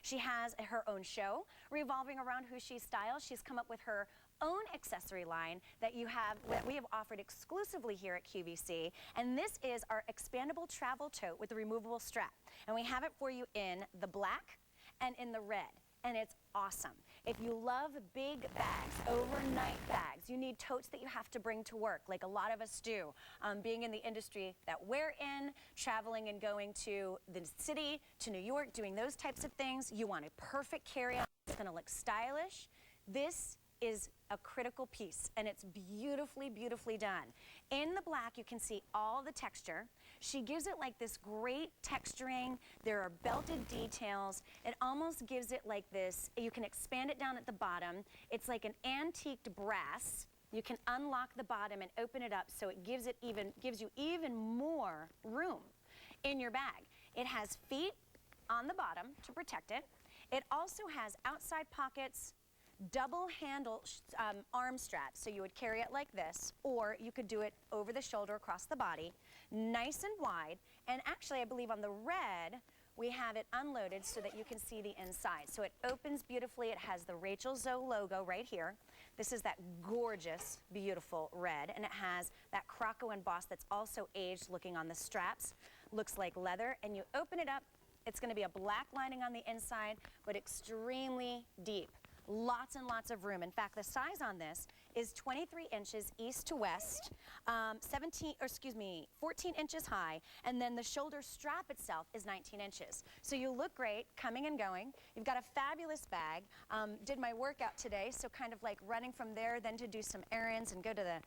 She has her own show revolving around who she styles. She's come up with her own accessory line that we have offered exclusively here at QVC, and this is our expandable travel tote with a removable strap, and we have it for you in the black and in the red, and it's awesome. If you love big bags, overnight bags, you need totes that you have to bring to work, like a lot of us do, being in the industry that we're in, traveling and going to the city, to New York, doing those types of things. You want a perfect carry-on. It's going to look stylish. This is a critical piece, and it's beautifully, beautifully done. In the black, you can see all the texture. She gives it like this great texturing. There are belted details. It almost gives it like this. You can expand it down at the bottom. It's like an antiqued brass. You can unlock the bottom and open it up so it gives you even more room in your bag. It has feet on the bottom to protect it. It also has outside pockets, double handle arm straps, so you would carry it like this, or you could do it over the shoulder across the body, nice and wide. And actually, I believe on the red, we have it unloaded so that you can see the inside. So it opens beautifully. It has the Rachel Zoe logo right here. This is that gorgeous, beautiful red, and it has that croco emboss that's also aged looking on the straps. Looks like leather, and you open it up, it's going to be a black lining on the inside, but extremely deep. Lots and lots of room. In fact, the size on this is 23 inches east to west, 14 inches high, and then the shoulder strap itself is 19 inches. So you look great coming and going. You've got a fabulous bag. Did my workout today, so kind of like running from there, then to do some errands and go to the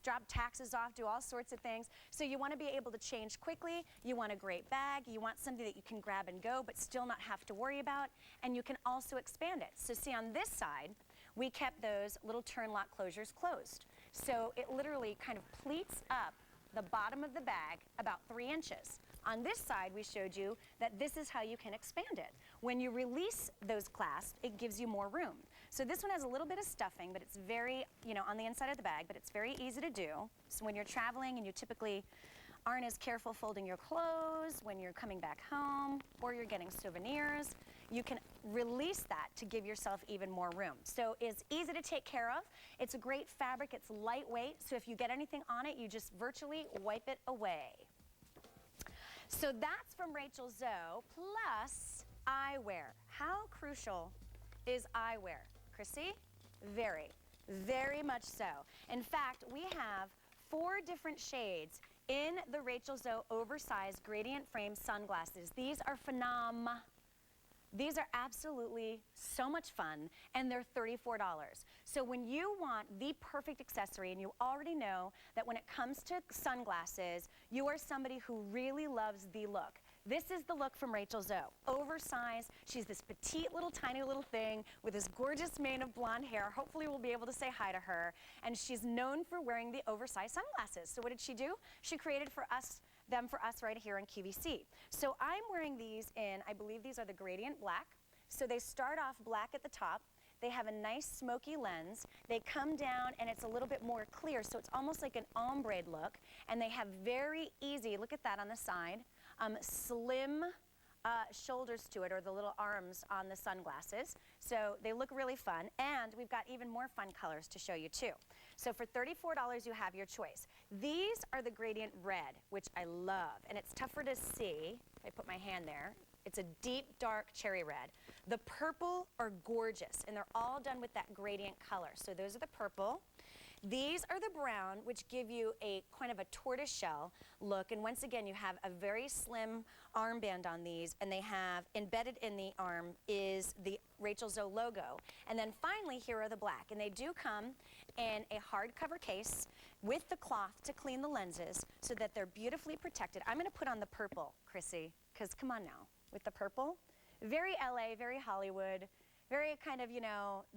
drop taxes off, do all sorts of things. So you want to be able to change quickly. You want a great bag. You want something that you can grab and go, but still not have to worry about. And you can also expand it. So see, on this side, we kept those little turn lock closures closed. So it literally kind of pleats up the bottom of the bag about 3 inches. On this side, we showed you that this is how you can expand it. When you release those clasps, it gives you more room. So this one has a little bit of stuffing, but it's very, on the inside of the bag, but it's very easy to do. So when you're traveling and you typically aren't as careful folding your clothes, when you're coming back home, or you're getting souvenirs, you can release that to give yourself even more room. So it's easy to take care of. It's a great fabric. It's lightweight. So if you get anything on it, you just virtually wipe it away. So that's from Rachel Zoe, plus eyewear. How crucial is eyewear? Chrissy? Very, very much so. In fact, we have 4 different shades in the Rachel Zoe Oversized Gradient Frame Sunglasses. These are phenomenal. These are absolutely so much fun, and they're $34. So when you want the perfect accessory, and you already know that when it comes to sunglasses, you are somebody who really loves the look. This is the look from Rachel Zoe. Oversized. She's this petite little tiny little thing with this gorgeous mane of blonde hair. Hopefully we'll be able to say hi to her. And she's known for wearing the oversized sunglasses. So what did she do? She created them for us right here in QVC. So I'm wearing these in, I believe these are the gradient black. So they start off black at the top. They have a nice smoky lens. They come down and it's a little bit more clear, so it's almost like an ombre look. And they have very easy, look at that on the side, slim shoulders to it, or the little arms on the sunglasses. So they look really fun, and we've got even more fun colors to show you too. So for $34, you have your choice. These are the gradient red, which I love, and it's tougher to see. If I put my hand there, it's a deep, dark cherry red. The purple are gorgeous, and they're all done with that gradient color. So those are the purple. These are the brown, which give you a kind of a tortoiseshell look. And once again, you have a very slim armband on these, and they have embedded in the arm is the Rachel Zoe logo. And then finally, here are the black. And they do come in a hardcover case with the cloth to clean the lenses so that they're beautifully protected. I'm going to put on the purple, Chrissy, because come on now, with the purple. Very LA, very Hollywood. Very kind of,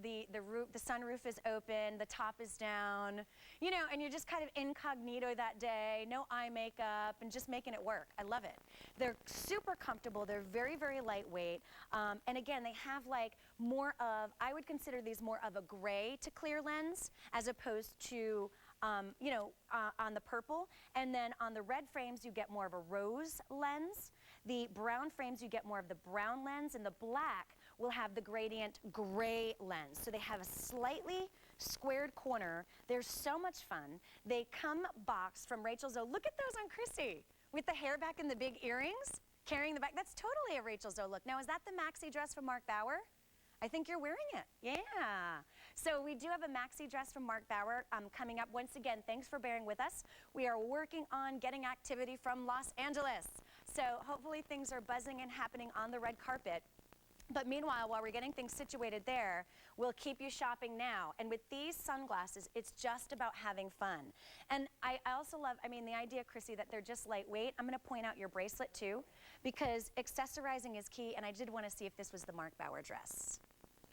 the sunroof is open, the top is down, and you're just kind of incognito that day, no eye makeup, and just making it work. I love it. They're super comfortable. They're very, very lightweight. And again, they have like more of, I would consider these more of a gray to clear lens as opposed to on the purple. And then on the red frames, you get more of a rose lens. The brown frames, you get more of the brown lens. And the black will have the gradient gray lens. So they have a slightly squared corner. They're so much fun. They come boxed from Rachel Zoe. Look at those on Chrissy with the hair back and the big earrings, carrying the back. That's totally a Rachel Zoe look. Now, is that the maxi dress from Marc Bouwer? I think you're wearing it. Yeah. So we do have a maxi dress from Marc Bouwer coming up. Once again, thanks for bearing with us. We are working on getting activity from Los Angeles. So hopefully things are buzzing and happening on the red carpet. But meanwhile, while we're getting things situated there, we'll keep you shopping now. And with these sunglasses, it's just about having fun. And I also love, the idea, Chrissy, that they're just lightweight. I'm going to point out your bracelet, too, because accessorizing is key. And I did want to see if this was the Marc Bouwer dress.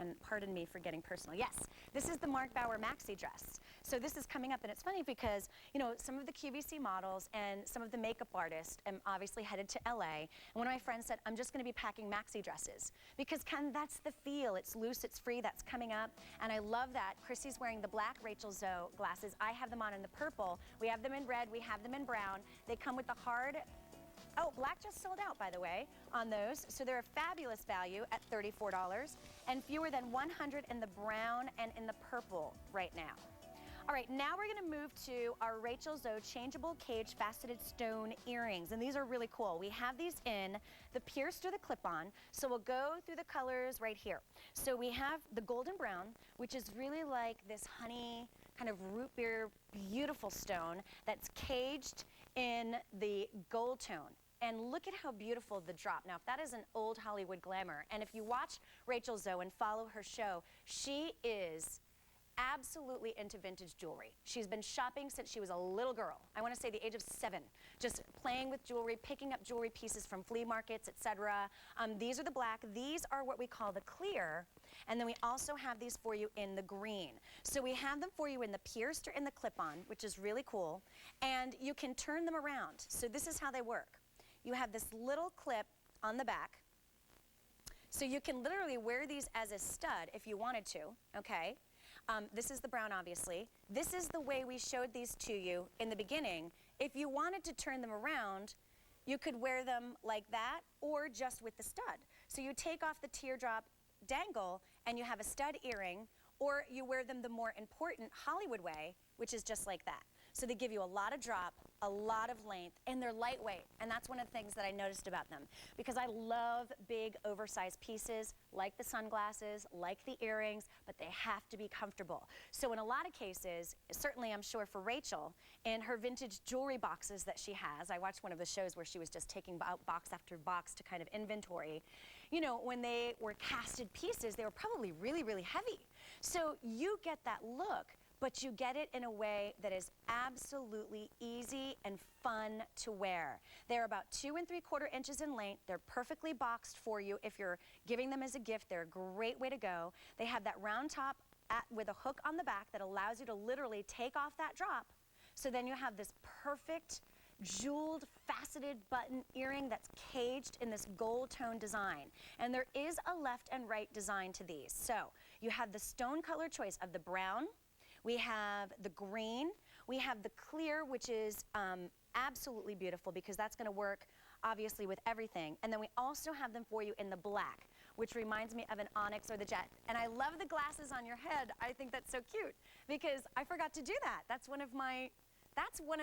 And pardon me for getting personal. Yes, this is the Marc Bouwer maxi dress. So this is coming up, and it's funny because, some of the QVC models and some of the makeup artists am obviously headed to LA. And one of my friends said, I'm just going to be packing maxi dresses because that's the feel. It's loose, it's free, that's coming up. And I love that. Chrissy's wearing the black Rachel Zoe glasses. I have them on in the purple. We have them in red. We have them in brown. They come with the hard... Oh, black just sold out, by the way, on those. So they're a fabulous value at $34 and fewer than 100 in the brown and in the purple right now. All right, now we're going to move to our Rachel Zoe Changeable Cage Faceted Stone Earrings. And these are really cool. We have these in the pierced or the clip-on. So we'll go through the colors right here. So we have the golden brown, which is really like this honey kind of root beer, beautiful stone that's caged in the gold tone. And look at how beautiful the drop. Now, if that is an old Hollywood glamour, and if you watch Rachel Zoe and follow her show, she is absolutely into vintage jewelry. She's been shopping since she was a little girl. I want to say the age of 7, just playing with jewelry, picking up jewelry pieces from flea markets, etc. These are the black. These are what we call the clear. And then we also have these for you in the green. So we have them for you in the pierced or in the clip-on, which is really cool. And you can turn them around. So this is how they work. You have this little clip on the back. So you can literally wear these as a stud if you wanted to, okay? This is the brown, obviously. This is the way we showed these to you in the beginning. If you wanted to turn them around, you could wear them like that or just with the stud. So you take off the teardrop dangle and you have a stud earring, or you wear them the more important Hollywood way, which is just like that. So they give you a lot of drop, a lot of length, and they're lightweight. And that's one of the things that I noticed about them, because I love big oversized pieces like the sunglasses, like the earrings, but they have to be comfortable. So in a lot of cases, certainly I'm sure for Rachel, in her vintage jewelry boxes that she has, I watched one of the shows where she was just taking out box after box to kind of inventory. When they were casted pieces, they were probably really, really heavy. So you get that look, but you get it in a way that is absolutely easy and fun to wear. They're about 2 3/4 inches in length. They're perfectly boxed for you. If you're giving them as a gift, they're a great way to go. They have that round top with a hook on the back that allows you to literally take off that drop. So then you have this perfect jeweled, faceted button earring that's caged in this gold tone design. And there is a left and right design to these. So you have the stone color choice of the brown. We have the green, we have the clear, which is absolutely beautiful because that's going to work obviously with everything. And then we also have them for you in the black, which reminds me of an onyx or the jet. And I love the glasses on your head. I think that's so cute because I forgot to do that. That's one of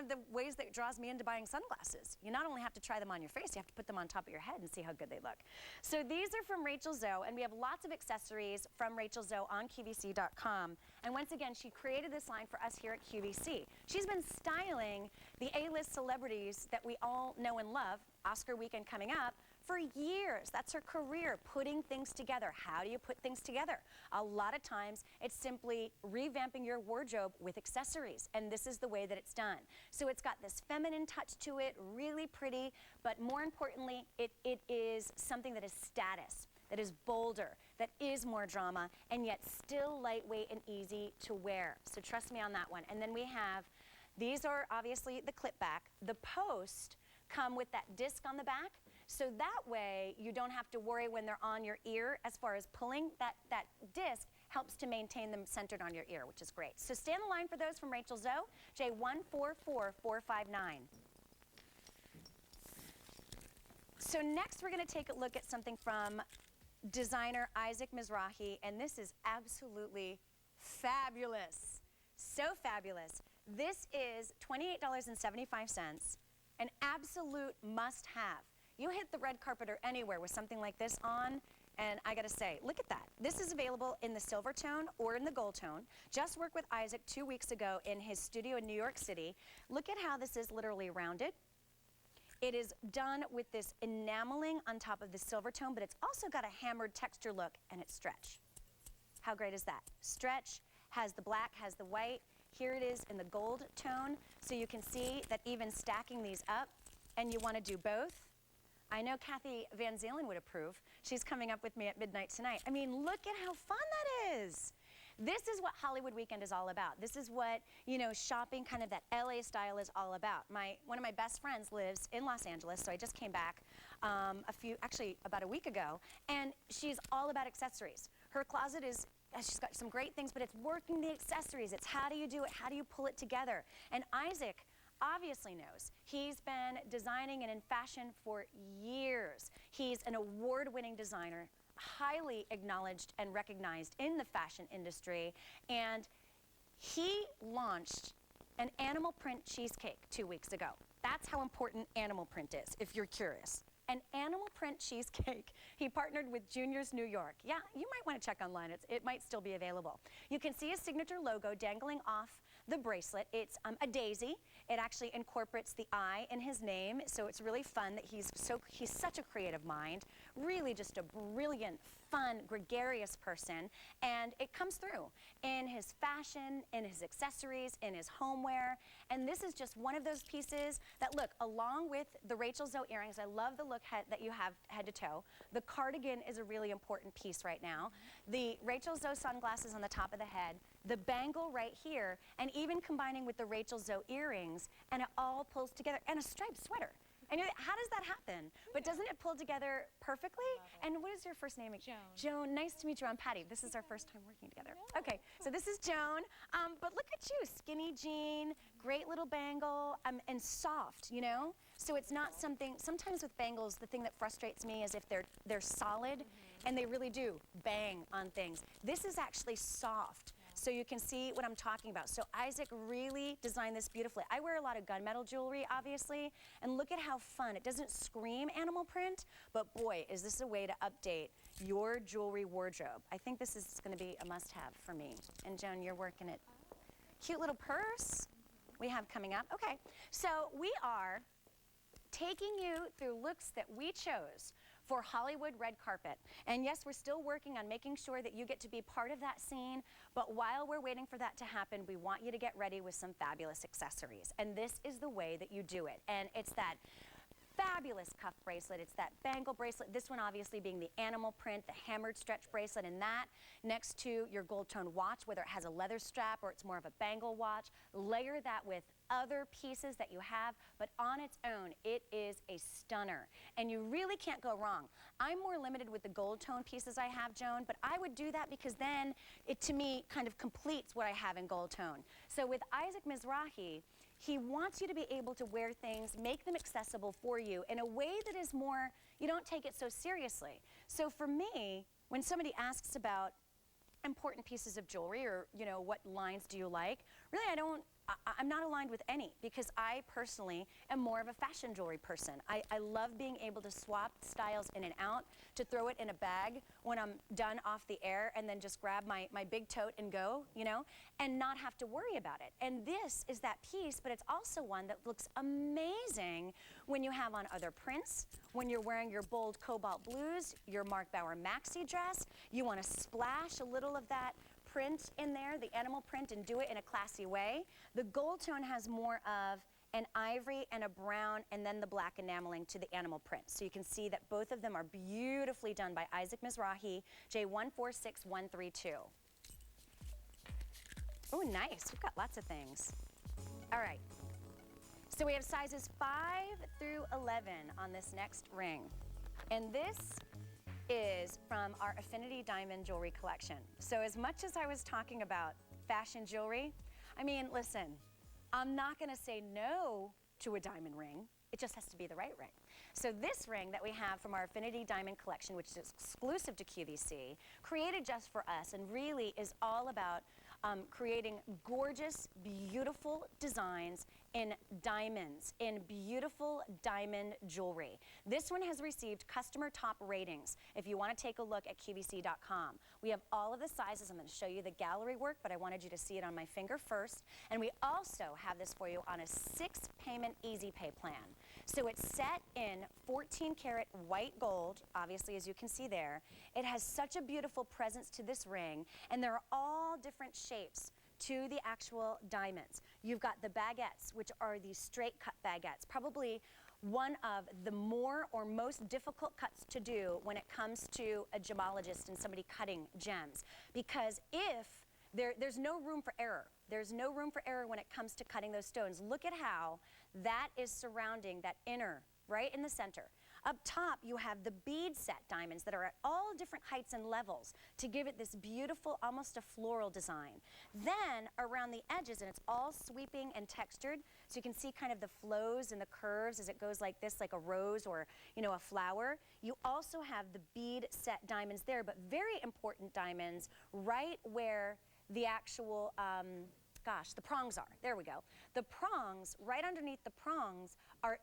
the ways that draws me into buying sunglasses. You not only have to try them on your face, you have to put them on top of your head and see how good they look. So these are from Rachel Zoe, and we have lots of accessories from Rachel Zoe on QVC.com. And once again, she created this line for us here at QVC. She's been styling the A-list celebrities that we all know and love, Oscar weekend coming up, for years. That's her career, putting things together. How do you put things together? A lot of times, it's simply revamping your wardrobe with accessories, and this is the way that it's done. So it's got this feminine touch to it, really pretty, but more importantly, it is something that is status, that is bolder, that is more drama, and yet still lightweight and easy to wear. So trust me on that one. And then we have, these are obviously the clip back. The post come with that disc on the back. So that way, you don't have to worry when they're on your ear as far as pulling that disc helps to maintain them centered on your ear, which is great. So stand in line for those from Rachel Zoe, J144459. So next we're going to take a look at something from designer Isaac Mizrahi, and this is absolutely fabulous. So fabulous. This is $28.75, an absolute must-have. You hit the red carpet or anywhere with something like this on, and I gotta say, look at that. This is available in the silver tone or in the gold tone. Just worked with Isaac 2 weeks ago in his studio in New York City. Look at how this is literally rounded. It is done with this enameling on top of the silver tone, but it's also got a hammered texture look, and it's stretch. How great is that? Stretch, has the black, has the white. Here it is in the gold tone, so you can see that even stacking these up, and you want to do both. I know Kathy Van Zeeland would approve. She's coming up with me at midnight tonight. I mean, look at how fun that is. This is what Hollywood Weekend is all about. This is what, you know, shopping, kind of that LA style is all about. One of my best friends lives in Los Angeles, so I just came back actually about a week ago, and she's all about accessories. Her closet is, she's got some great things, but it's working the accessories. It's how do you do it? How do you pull it together? And Isaac obviously knows. He's been designing and in fashion for years. He's an award-winning designer, highly acknowledged and recognized in the fashion industry, and he launched an animal print cheesecake 2 weeks ago. That's how important animal print is, if you're curious. An animal print cheesecake. He partnered with Junior's New York. Yeah, you might want to check online. It might still be available. You can see his signature logo dangling off the bracelet. It's a daisy. It actually incorporates the I in his name, so it's really fun that he's such a creative mind, really just a brilliant, fun, gregarious person, and it comes through in his fashion, in his accessories, in his homeware, and this is just one of those pieces that, look, along with the Rachel Zoe earrings, I love the look that you have head to toe. The cardigan is a really important piece right now. The Rachel Zoe sunglasses on the top of the head, the bangle right here, and even combining with the Rachel Zoe earrings, and it all pulls together, and a striped sweater. And you're like, how does that happen? But doesn't it pull together perfectly? And what is your first name? Joan. Joan, nice to meet you. I'm Patti. This is our first time working together. Okay, so this is Joan. But look at you, skinny jean, great little bangle, and soft, you know? So it's not something, sometimes with bangles, the thing that frustrates me is if they're solid, and they really do bang on things. This is actually soft. So you can see what I'm talking about. So Isaac really designed this beautifully. I wear a lot of gunmetal jewelry, obviously, and look at how fun. It doesn't scream animal print, but boy, is this a way to update your jewelry wardrobe. I think this is gonna be a must-have for me. And Joan, you're working it. Cute little purse we have coming up. Okay, so we are taking you through looks that we chose for Hollywood red carpet. And yes, we're still working on making sure that you get to be part of that scene, but while we're waiting for that to happen, we want you to get ready with some fabulous accessories. And this is the way that you do it. And it's that fabulous cuff bracelet, it's that bangle bracelet, this one obviously being the animal print, the hammered stretch bracelet, and that next to your gold tone watch, whether it has a leather strap or it's more of a bangle watch. Layer that with other pieces that you have, but on its own, it is a stunner. And you really can't go wrong. I'm more limited with the gold tone pieces I have, Joan, but I would do that because then it, to me, kind of completes what I have in gold tone. So with Isaac Mizrahi, he wants you to be able to wear things, make them accessible for you in a way that is more, you don't take it so seriously. So for me, when somebody asks about important pieces of jewelry or, you know, what lines do you like, really I'm not aligned with any because I personally am more of a fashion jewelry person. I love being able to swap styles in and out, to throw it in a bag when I'm done off the air and then just grab my big tote and go, you know, and not have to worry about it. And this is that piece, but it's also one that looks amazing when you have on other prints, when you're wearing your bold cobalt blues, your Marc Bouwer maxi dress, you want to splash a little of that print in there, the animal print, and do it in a classy way. The gold tone has more of an ivory and a brown and then the black enameling to the animal print. So you can see that both of them are beautifully done by Isaac Mizrahi, J146132. Oh, nice. We've got lots of things. All right. So we have sizes 5 through 11 on this next ring. And this is from our Affinity Diamond Jewelry Collection. So as much as I was talking about fashion jewelry, I mean, listen, I'm not gonna say no to a diamond ring. It just has to be the right ring. So this ring that we have from our Affinity Diamond Collection, which is exclusive to QVC, created just for us and really is all about creating gorgeous, beautiful designs in diamonds, in beautiful diamond jewelry. This one has received customer top ratings. If you want to take a look at QVC.com, we have all of the sizes. I'm going to show you the gallery work, but I wanted you to see it on my finger first. And we also have this for you on a 6-payment easy pay plan. So it's set in 14 karat white gold, obviously, as you can see there. It has such a beautiful presence to this ring, and there are all different shapes to the actual diamonds. You've got the baguettes, which are these straight cut baguettes, probably one of the more or most difficult cuts to do when it comes to a gemologist and somebody cutting gems. Because if there's no room for error. There's no room for error when it comes to cutting those stones. Look at how that is surrounding that inner, right in the center. Up top, you have the bead set diamonds that are at all different heights and levels to give it this beautiful, almost a floral design. Then around the edges, and it's all sweeping and textured, so you can see kind of the flows and the curves as it goes like this, like a rose or, you know, a flower. You also have the bead set diamonds there, but very important diamonds right where the actual, the prongs are. There we go. The prongs, right underneath the prongs, are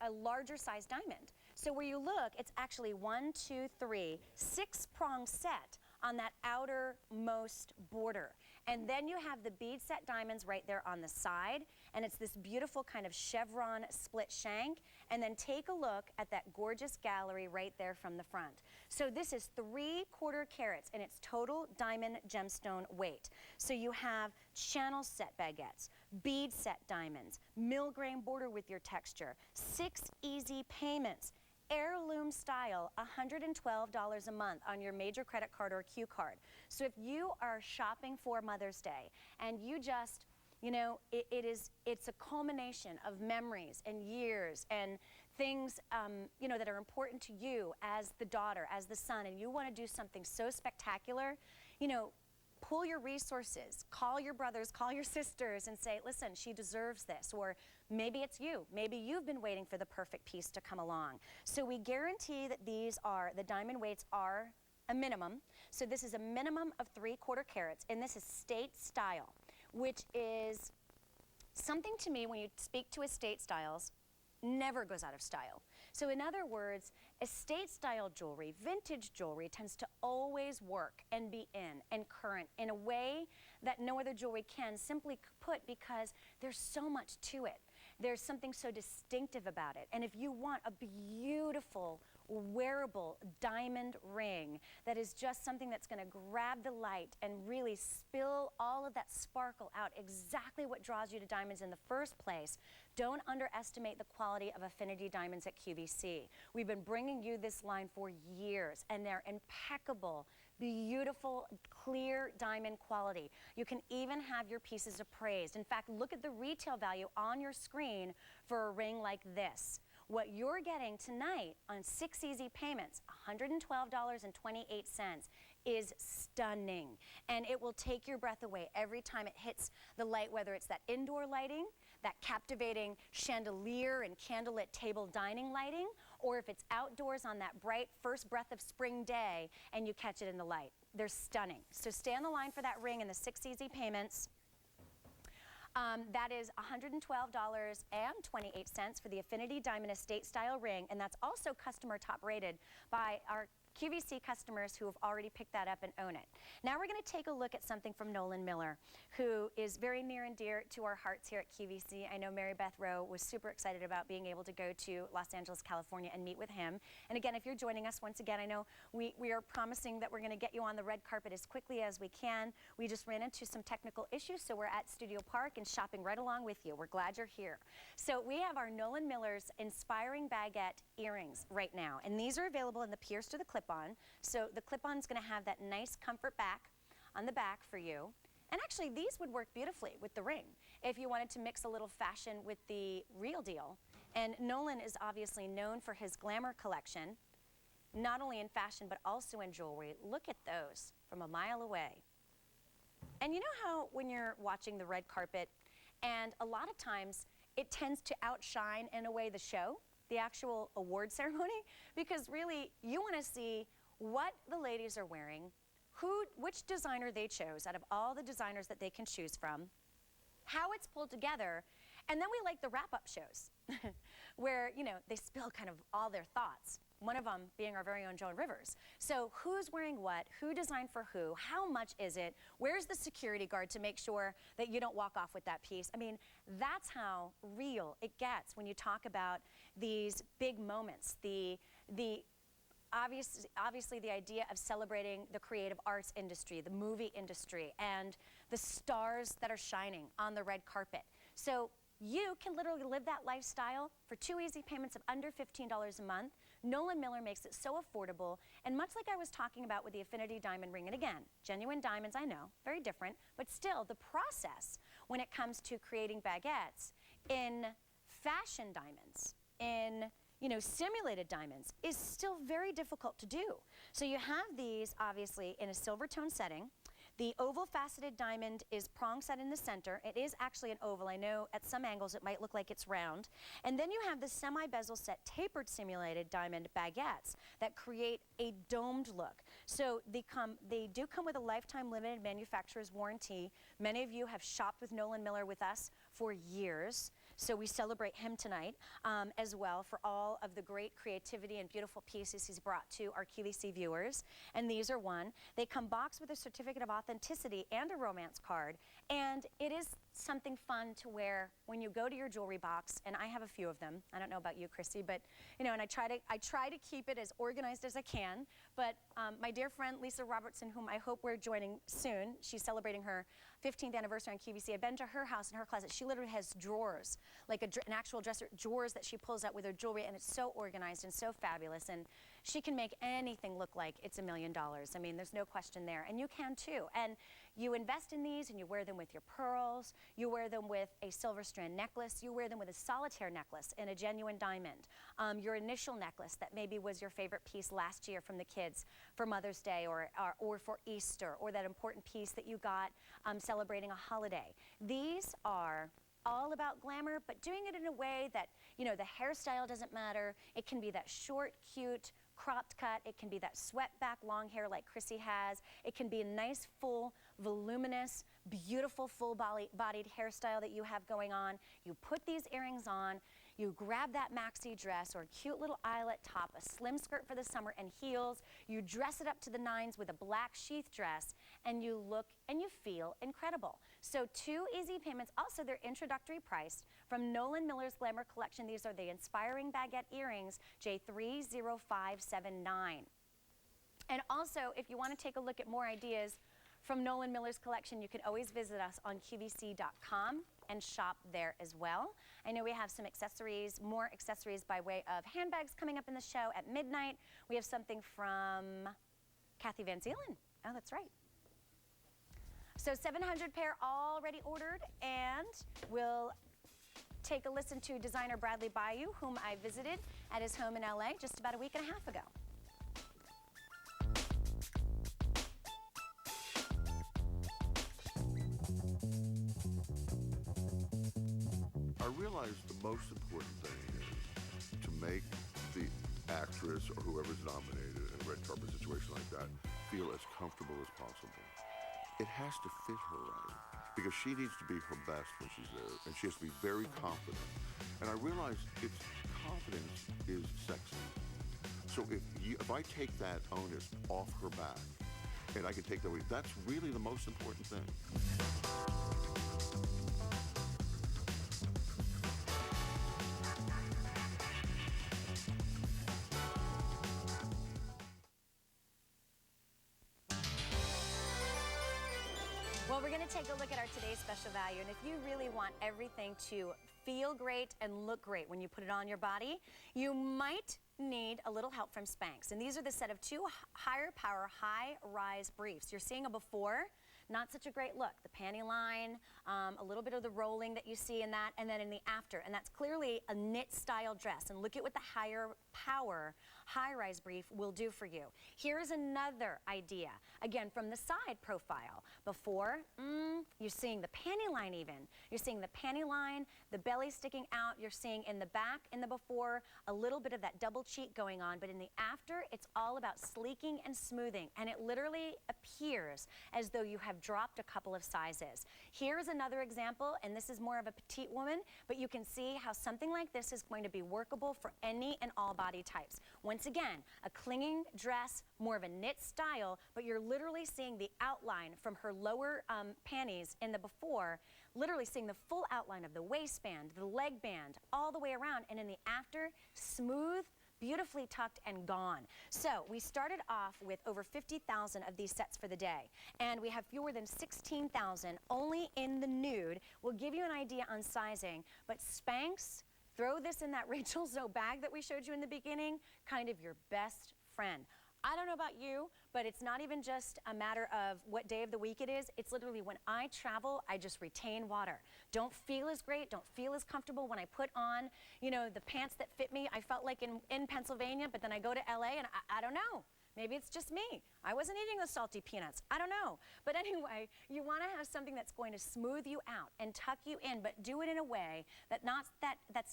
a larger size diamond. So where you look, it's actually 1, 2, 3, 6 prong set on that outermost border. And then you have the bead set diamonds right there on the side, and it's this beautiful kind of chevron split shank. And then take a look at that gorgeous gallery right there from the front. So this is 3/4 carats in its total diamond gemstone weight. So you have channel set baguettes, bead set diamonds, mill-grain border with your texture, 6 easy payments, heirloom style, $112 a month on your major credit card or Q card. So if you are shopping for Mother's Day and you just, you know, it's a culmination of memories and years and things, you know, that are important to you as the daughter, as the son, and you want to do something so spectacular, you know, pull your resources, call your brothers, call your sisters and say, listen, she deserves this. Or maybe it's you. Maybe you've been waiting for the perfect piece to come along. So we guarantee that the diamond weights are a minimum. So this is a minimum of 3/4 carats, and this is state style, which is something to me when you speak to estate styles, never goes out of style. So in other words, estate style jewelry, vintage jewelry tends to always work and be in and current in a way that no other jewelry can, simply put, because there's so much to it. There's something so distinctive about it. And if you want a beautiful, wearable diamond ring that is just something that's going to grab the light and really spill all of that sparkle out, exactly what draws you to diamonds in the first place, don't underestimate the quality of Affinity Diamonds at QVC. We've been bringing you this line for years, and they're impeccable, beautiful, clear diamond quality. You can even have your pieces appraised. In fact, look at the retail value on your screen for a ring like this. What you're getting tonight on 6 easy payments, $112.28, is stunning. And it will take your breath away every time it hits the light, whether it's that indoor lighting, that captivating chandelier and candlelit table dining lighting, or if it's outdoors on that bright first breath of spring day and you catch it in the light. They're stunning. So stay on the line for that ring and the 6 easy payments. That is $112.28 for the Affinity Diamond Estate Style ring, and that's also customer top rated by our QVC customers who have already picked that up and own it. Now we're going to take a look at something from Nolan Miller, who is very near and dear to our hearts here at QVC. I know Mary Beth Rowe was super excited about being able to go to Los Angeles, California and meet with him. And again, if you're joining us once again, I know we are promising that we're going to get you on the red carpet as quickly as we can. We just ran into some technical issues, so we're at Studio Park and shopping right along with you. We're glad you're here. So we have our Nolan Miller's Inspiring Baguette earrings right now, and these are available in the pierced or the clip-on. So the clip-on is going to have that nice comfort back on the back for you. And actually, these would work beautifully with the ring if you wanted to mix a little fashion with the real deal. And Nolan is obviously known for his glamour collection. not only in fashion, but also in jewelry. Look at those from a mile away. And you know how when you're watching the red carpet, and a lot of times it tends to outshine in a way the show, the actual award ceremony, because really you want to see what the ladies are wearing, which designer they chose out of all the designers that they can choose from, how it's pulled together, and then we like the wrap-up shows where, you know, they spill kind of all their thoughts. One of them being our very own Joan Rivers. So who's wearing what? Who designed for who? How much is it? Where's the security guard to make sure that you don't walk off with that piece? I mean, that's how real it gets when you talk about these big moments. Obviously the idea of celebrating the creative arts industry, the movie industry, and the stars that are shining on the red carpet. So you can literally live that lifestyle for 2 easy payments of under $15 a month. Nolan Miller makes it so affordable, and much like I was talking about with the Affinity diamond ring, and again, genuine diamonds, I know, very different, but still the process when it comes to creating baguettes in fashion diamonds, in simulated diamonds, is still very difficult to do. So you have these obviously in a silver tone setting. The oval faceted diamond is prong set in the center. It is actually an oval. I know at some angles it might look like it's round. And then you have the semi-bezel set tapered simulated diamond baguettes that create a domed look. So they do come with a lifetime limited manufacturer's warranty. Many of you have shopped with Nolan Miller with us for years. So we celebrate him tonight as well for all of the great creativity and beautiful pieces he's brought to our QVC viewers. And these are one. They come boxed with a certificate of authenticity and a romance card. And it is something fun to wear when you go to your jewelry box. And I have a few of them. I don't know about you, Chrissy, but and I try to keep it as organized as I can. But my dear friend Lisa Robertson, whom I hope we're joining soon, she's celebrating her 15th anniversary on QVC. I've been to her house and her closet. She literally has drawers, like an actual dresser, drawers that she pulls out with her jewelry, and it's so organized and so fabulous. And she can make anything look like it's $1 million. I mean, there's no question there. And you can too. And you invest in these and you wear them with your pearls. You wear them with a silver strand necklace. You wear them with a solitaire necklace and a genuine diamond. Your initial necklace that maybe was your favorite piece last year from the kids for Mother's Day or for Easter, or that important piece that you got celebrating a holiday. These are all about glamour, but doing it in a way that, the hairstyle doesn't matter. It can be that short, cute, cropped cut. It can be that swept back long hair like Chrissy has. It can be a nice, full, voluminous, beautiful, full-bodied hairstyle that you have going on. You put these earrings on. You grab that maxi dress or a cute little eyelet top, a slim skirt for the summer, and heels. You dress it up to the nines with a black sheath dress, and you look and you feel incredible. So 2 easy payments. Also, they're introductory priced from Nolan Miller's Glamour Collection. These are the Inspiring Baguette Earrings, J30579. And also, if you want to take a look at more ideas from Nolan Miller's collection, you can always visit us on QVC.com and shop there as well. I know we have some accessories, more accessories by way of handbags coming up in the show at midnight. We have something from Kathy Van Zeeland. Oh, that's right. So 700 pair already ordered, and we'll take a listen to designer Bradley Bayou, whom I visited at his home in LA just about a week and a half ago. I realized the most important thing is to make the actress or whoever's nominated in a red carpet situation like that feel as comfortable as possible. It has to fit her right, because she needs to be her best when she's there, and she has to be very confident. And I realized confidence is sexy. So if I take that onus off her back, and I can take that away, that's really the most important thing. Well, we're going to take a look at our today's special value, and if you really want everything to feel great and look great when you put it on your body, you might need a little help from Spanx. And these are the set of 2 higher power, high rise briefs. You're seeing a before. not such a great look. The panty line, a little bit of the rolling that you see in that, and then in the after, and that's clearly a knit style dress. And look at what the higher power high-rise brief will do for you. Here's another idea, again from the side profile. Before, you're seeing the panty line even. You're seeing the panty line, the belly sticking out. You're seeing in the back, in the before, a little bit of that double cheek going on, but in the after, it's all about sleeking and smoothing, and it literally appears as though you have dropped a couple of sizes. Here's another example, and this is more of a petite woman, but you can see how something like this is going to be workable for any and all body types. Once again, a clinging dress, more of a knit style, but you're literally seeing the outline from her lower panties in the before, literally seeing the full outline of the waistband, the leg band, all the way around, and in the after, smooth, beautifully tucked and gone. So we started off with over 50,000 of these sets for the day, and we have fewer than 16,000 only in the nude. We'll give you an idea on sizing, but Spanx, throw this in that Rachel Zoe bag that we showed you in the beginning, kind of your best friend. I don't know about you, but it's not even just a matter of what day of the week it is. It's literally when I travel, I just retain water. Don't feel as great, don't feel as comfortable when I put on, you know, the pants that fit me. I felt like in Pennsylvania, but then I go to LA and I don't know. Maybe it's just me. I wasn't eating the salty peanuts. I don't know. But anyway, you want to have something that's going to smooth you out and tuck you in, but do it in a way that's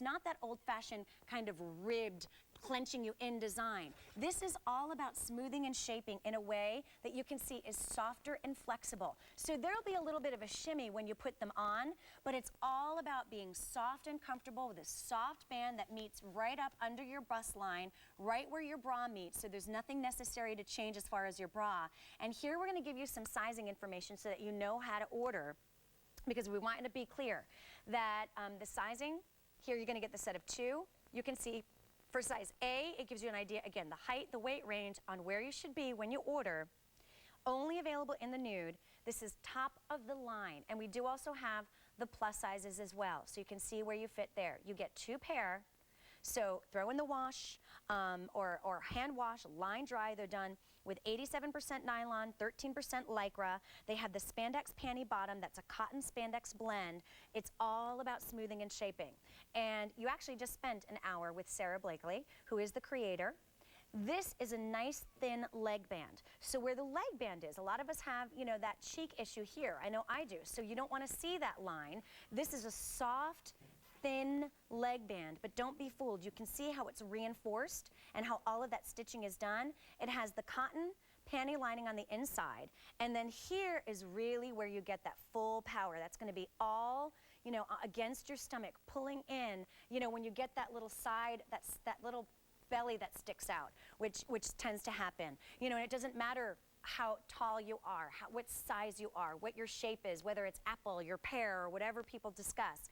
not that old-fashioned kind of ribbed, clenching you in design. This is all about smoothing and shaping in a way that you can see is softer and flexible. So there'll be a little bit of a shimmy when you put them on, but it's all about being soft and comfortable with a soft band that meets right up under your bust line, right where your bra meets, so there's nothing necessary to change as far as your bra. And here we're going to give you some sizing information so that you know how to order, because we want it to be clear that the sizing, here you're going to get the set of 2. You can see for size A, it gives you an idea, again, the height, the weight range on where you should be when you order. Only available in the nude. This is top of the line. And we do also have the plus sizes as well, so you can see where you fit there. You get 2 pair. So throw in the wash or hand wash, line dry. They're done with 87% nylon, 13% lycra. They have the spandex panty bottom. That's a cotton spandex blend. It's all about smoothing and shaping. And you actually just spent an hour with Sarah Blakely, who is the creator. This is a nice thin leg band. So where the leg band is, a lot of us have, you know, that cheek issue here. I know I do. So you don't want to see that line. This is a soft, thin leg band, but don't be fooled. You can see how it's reinforced and how all of that stitching is done. It has the cotton panty lining on the inside, and then here is really where you get that full power. That's going to be all, you know, against your stomach, pulling in, you know, when you get that little side, that little belly that sticks out, which tends to happen. You know, and it doesn't matter how tall you are, what size you are, what your shape is, whether it's apple, your pear, or whatever people discuss.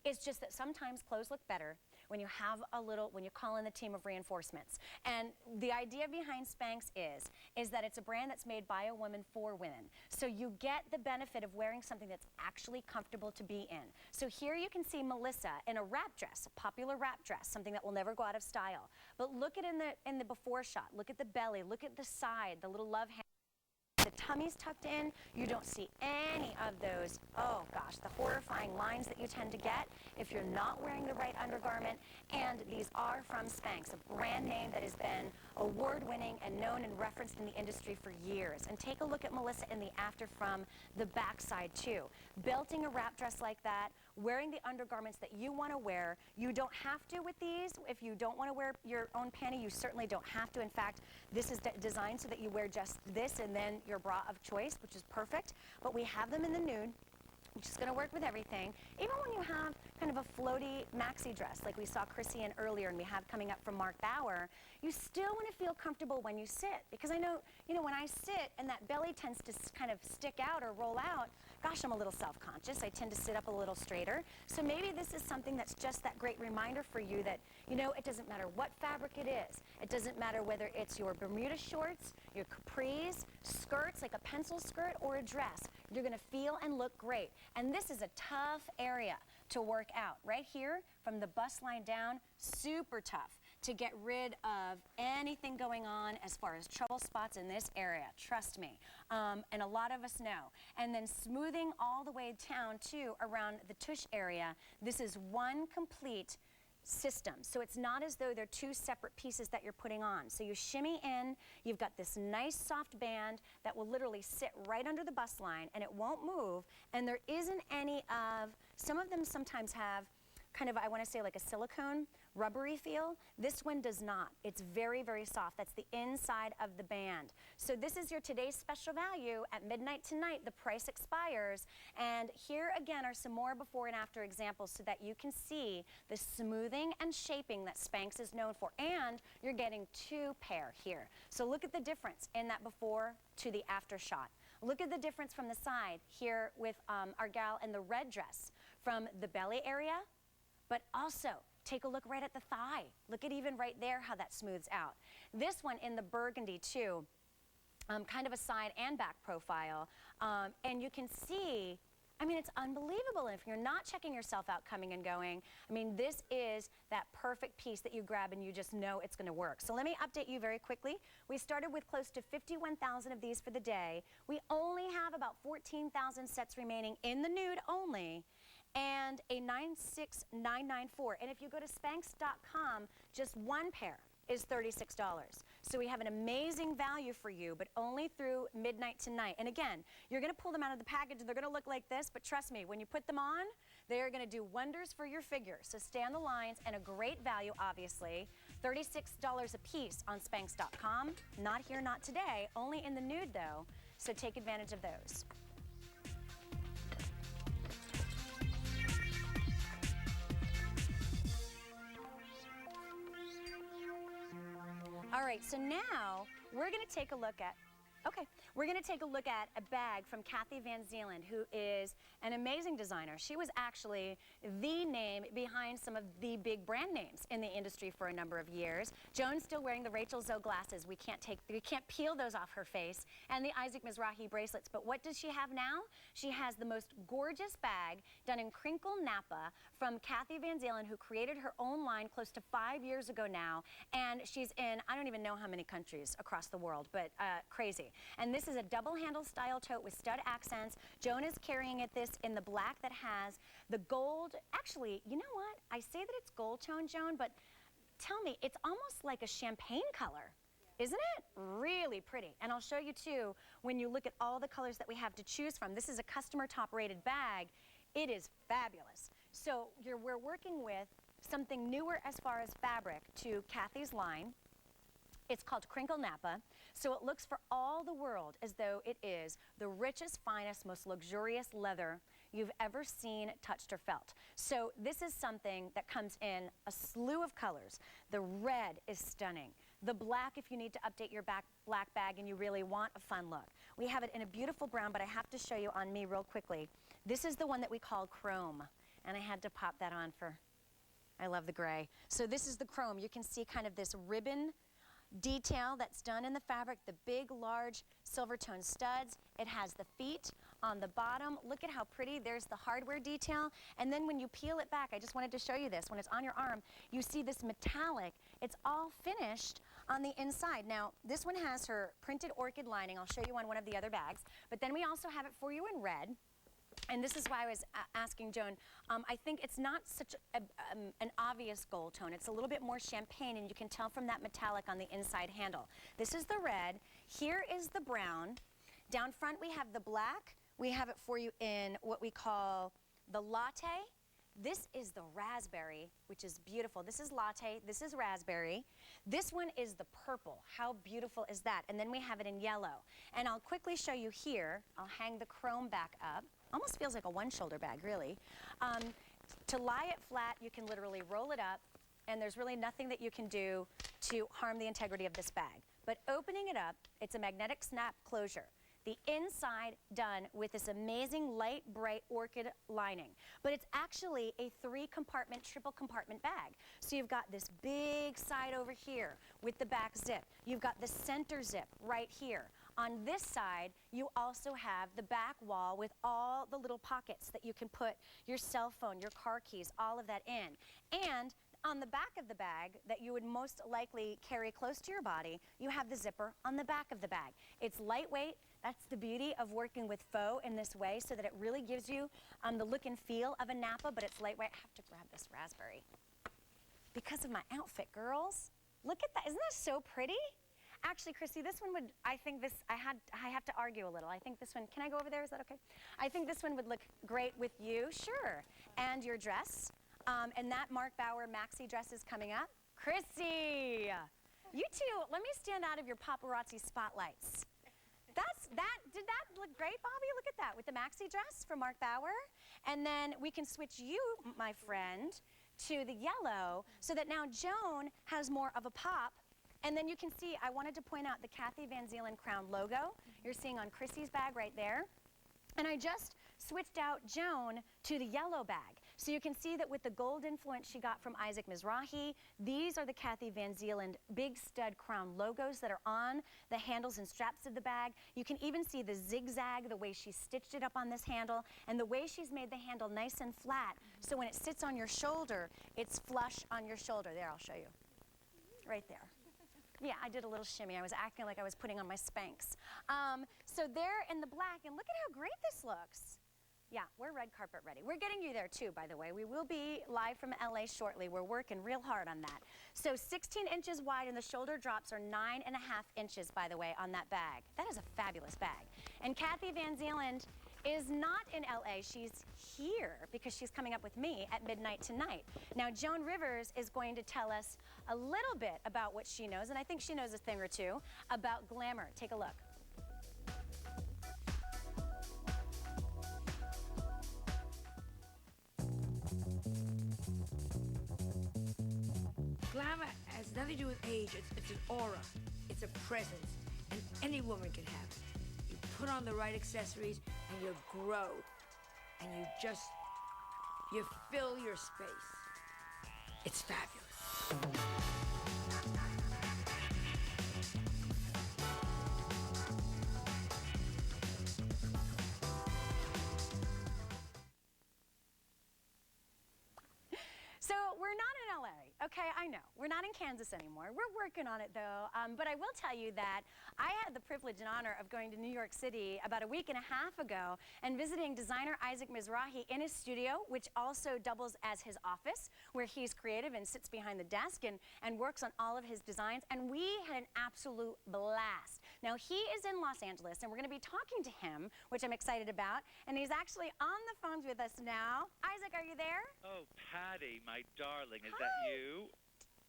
It's just that sometimes clothes look better when you have a little, when you call in the team of reinforcements. And the idea behind Spanx is that it's a brand that's made by a woman for women. So you get the benefit of wearing something that's actually comfortable to be in. So here you can see Melissa in a wrap dress, a popular wrap dress, something that will never go out of style. But look at in the before shot, look at the belly, look at the side, the little love hand. The tummy's tucked in. You don't see any of those, oh gosh, the horrifying lines that you tend to get if you're not wearing the right undergarment. And these are from Spanx, a brand name that has been award-winning and known and referenced in the industry for years. And take a look at Melissa in the after from the backside too. Belting a wrap dress like that, wearing the undergarments that you want to wear. You don't have to with these. If you don't want to wear your own panty, you certainly don't have to. In fact, this is designed so that you wear just this and then your bra of choice, which is perfect. But we have them in the nude, which is going to work with everything. Even when you have kind of a floaty maxi dress like we saw Chrissy in earlier and we have coming up from Marc Bouwer, you still want to feel comfortable when you sit. Because I know, you know, when I sit and that belly tends to kind of stick out or roll out, gosh, I'm a little self-conscious. I tend to sit up a little straighter. So maybe this is something that's just that great reminder for you that, you know, it doesn't matter what fabric it is. It doesn't matter whether it's your Bermuda shorts, your capris, skirts like a pencil skirt, or a dress. You're going to feel and look great. And this is a tough area to work out. Right here, from the bust line down, super tough. to get rid of anything going on as far as trouble spots in this area, trust me. And a lot of us know. And then smoothing all the way down too around the tush area. This is one complete system. So it's not as though they're two separate pieces that you're putting on. So you shimmy in, you've got this nice soft band that will literally sit right under the bust line and it won't move, and there isn't any of, some of them sometimes have kind of, I want to say like a silicone, rubbery feel. This one does not. It's very, very soft. That's the inside of the band. So this is your today's special value at midnight tonight. The price expires. And here again are some more before and after examples so that you can see the smoothing and shaping that Spanx is known for. And you're getting two pair here. So look at the difference in that before to the after shot. Look at the difference from the side here with our gal in the red dress from the belly area. But also, take a look right at the thigh. Look at even right there how that smooths out. This one in the burgundy too, kind of a side and back profile. And you can see, I mean, it's unbelievable. And if you're not checking yourself out coming and going, I mean, this is that perfect piece that you grab and you just know it's going to work. So let me update you very quickly. We started with close to 51,000 of these for the day. We only have about 14,000 sets remaining in the nude only, and a 96994. And if you go to Spanx.com, just one pair is $36. So we have an amazing value for you, but only through midnight tonight. And again, you're gonna pull them out of the package and they're gonna look like this, but trust me, when you put them on, they are gonna do wonders for your figure. So stay on the lines, and a great value, obviously. $36 a piece on Spanx.com. Not here, not today, only in the nude though. So take advantage of those. All right, so now we're going to take a look at, we're going to take a look at a bag from Kathy Van Zeeland, who is an amazing designer. She was actually the name behind some of the big brand names in the industry for a number of years. Joan's still wearing the Rachel Zoe glasses. We can't peel those off her face, and the Isaac Mizrahi bracelets. But what does she have now? She has the most gorgeous bag done in crinkle Napa from Kathy Van Zeeland, who created her own line close to 5 years ago now. And she's in, I don't even know how many countries across the world, but crazy. And this is a double handle style tote with stud accents. Joan is carrying this in the black that has the gold. Actually, you know what? I say that it's gold tone, Joan, but tell me, it's almost like a champagne color. Isn't it? Really pretty. And I'll show you too, when you look at all the colors that we have to choose from. This is a customer top rated bag. It is fabulous. So we're working with something newer as far as fabric to Kathy's line. It's called Crinkle Napa. So it looks for all the world as though it is the richest, finest, most luxurious leather you've ever seen, touched, or felt. So this is something that comes in a slew of colors. The red is stunning. The black, if you need to update your black bag and you really want a fun look. We have it in a beautiful brown, but I have to show you on me real quickly. This is the one that we call chrome, and I had to pop that on for, I love the gray. So this is the chrome. You can see kind of this ribbon detail that's done in the fabric, the big, large silver tone studs. It has the feet on the bottom. Look at how pretty. There's the hardware detail. And then when you peel it back, I just wanted to show you this. When it's on your arm, you see this metallic. It's all finished on the inside. Now, this one has her printed orchid lining. I'll show you on one of the other bags. But then we also have it for you in red. And this is why I was asking Joan, I think it's not such an obvious gold tone. It's a little bit more champagne, and you can tell from that metallic on the inside handle. This is the red. Here is the brown. Down front we have the black. We have it for you in what we call the latte. This is the raspberry, which is beautiful. This is latte. This is raspberry. This one is the purple. How beautiful is that? And then we have it in yellow. And I'll quickly show you here. I'll hang the chrome back up. Almost feels like a one-shoulder bag, really. To lie it flat, you can literally roll it up, and there's really nothing that you can do to harm the integrity of this bag. But opening it up, it's a magnetic snap closure. The inside done with this amazing light, bright orchid lining. But it's actually a 3-compartment, triple compartment bag. So you've got this big side over here with the back zip. You've got the center zip right here. On this side, you also have the back wall with all the little pockets that you can put your cell phone, your car keys, all of that in. And On the back of the bag that you would most likely carry close to your body, you have the zipper on the back of the bag. It's lightweight. That's the beauty of working with faux in this way, so that it really gives you the look and feel of a Napa, but it's lightweight. I have to grab this raspberry because of my outfit, girls. Look at that. Isn't that so pretty? Actually, Chrissy, this one would, I think this, I have to argue a little. I think this one, can I go over there? Is that okay? I think this one would look great with you, sure. And your dress. And that Marc Bouwer maxi dress is coming up. Chrissy, you two, let me stand out of your paparazzi spotlights. Did that look great, Bobby? Look at that, with the maxi dress from Marc Bouwer. And then we can switch you, my friend, to the yellow, so that now Joan has more of a pop. And then you can see, I wanted to point out the Kathy Van Zeeland crown logo you're seeing on Chrissy's bag right there. And I just switched out Joan to the yellow bag. So you can see that with the gold influence she got from Isaac Mizrahi, these are the Kathy Van Zeeland big stud crown logos that are on the handles and straps of the bag. You can even see the zigzag, the way she stitched it up on this handle, and the way she's made the handle nice and flat, so when it sits on your shoulder, it's flush on your shoulder. There, I'll show you. Right there. Yeah, I did a little shimmy. I was acting like I was putting on my Spanx. So there in the black, and look at how great this looks. Yeah, we're red carpet ready. We're getting you there too, by the way. We will be live from LA shortly. We're working real hard on that. So 16 inches wide, and the shoulder drops are 9.5 inches, by the way, on that bag. That is a fabulous bag. And Kathy Van Zeeland is not in LA. She's here because she's coming up with me at midnight tonight. Now, Joan Rivers is going to tell us a little bit about what she knows, and I think she knows a thing or two about glamour. Take a look. Glamour has nothing to do with age. It's an aura. It's a presence. And any woman can have it. You put on the right accessories and you grow. And you fill your space. It's fabulous. So we're not in LA, okay? I know. We're not in Kansas anymore. We're working on it, though. But I will tell you that I had the privilege and honor of going to New York City about a week and a half ago and visiting designer Isaac Mizrahi in his studio, which also doubles as his office, where he's creative and sits behind the desk and works on all of his designs. And we had an absolute blast. Now, he is in Los Angeles, and we're going to be talking to him, which I'm excited about. And he's actually on the phones with us now. Isaac, are you there? Oh, Patti, my darling, is Hi. that you?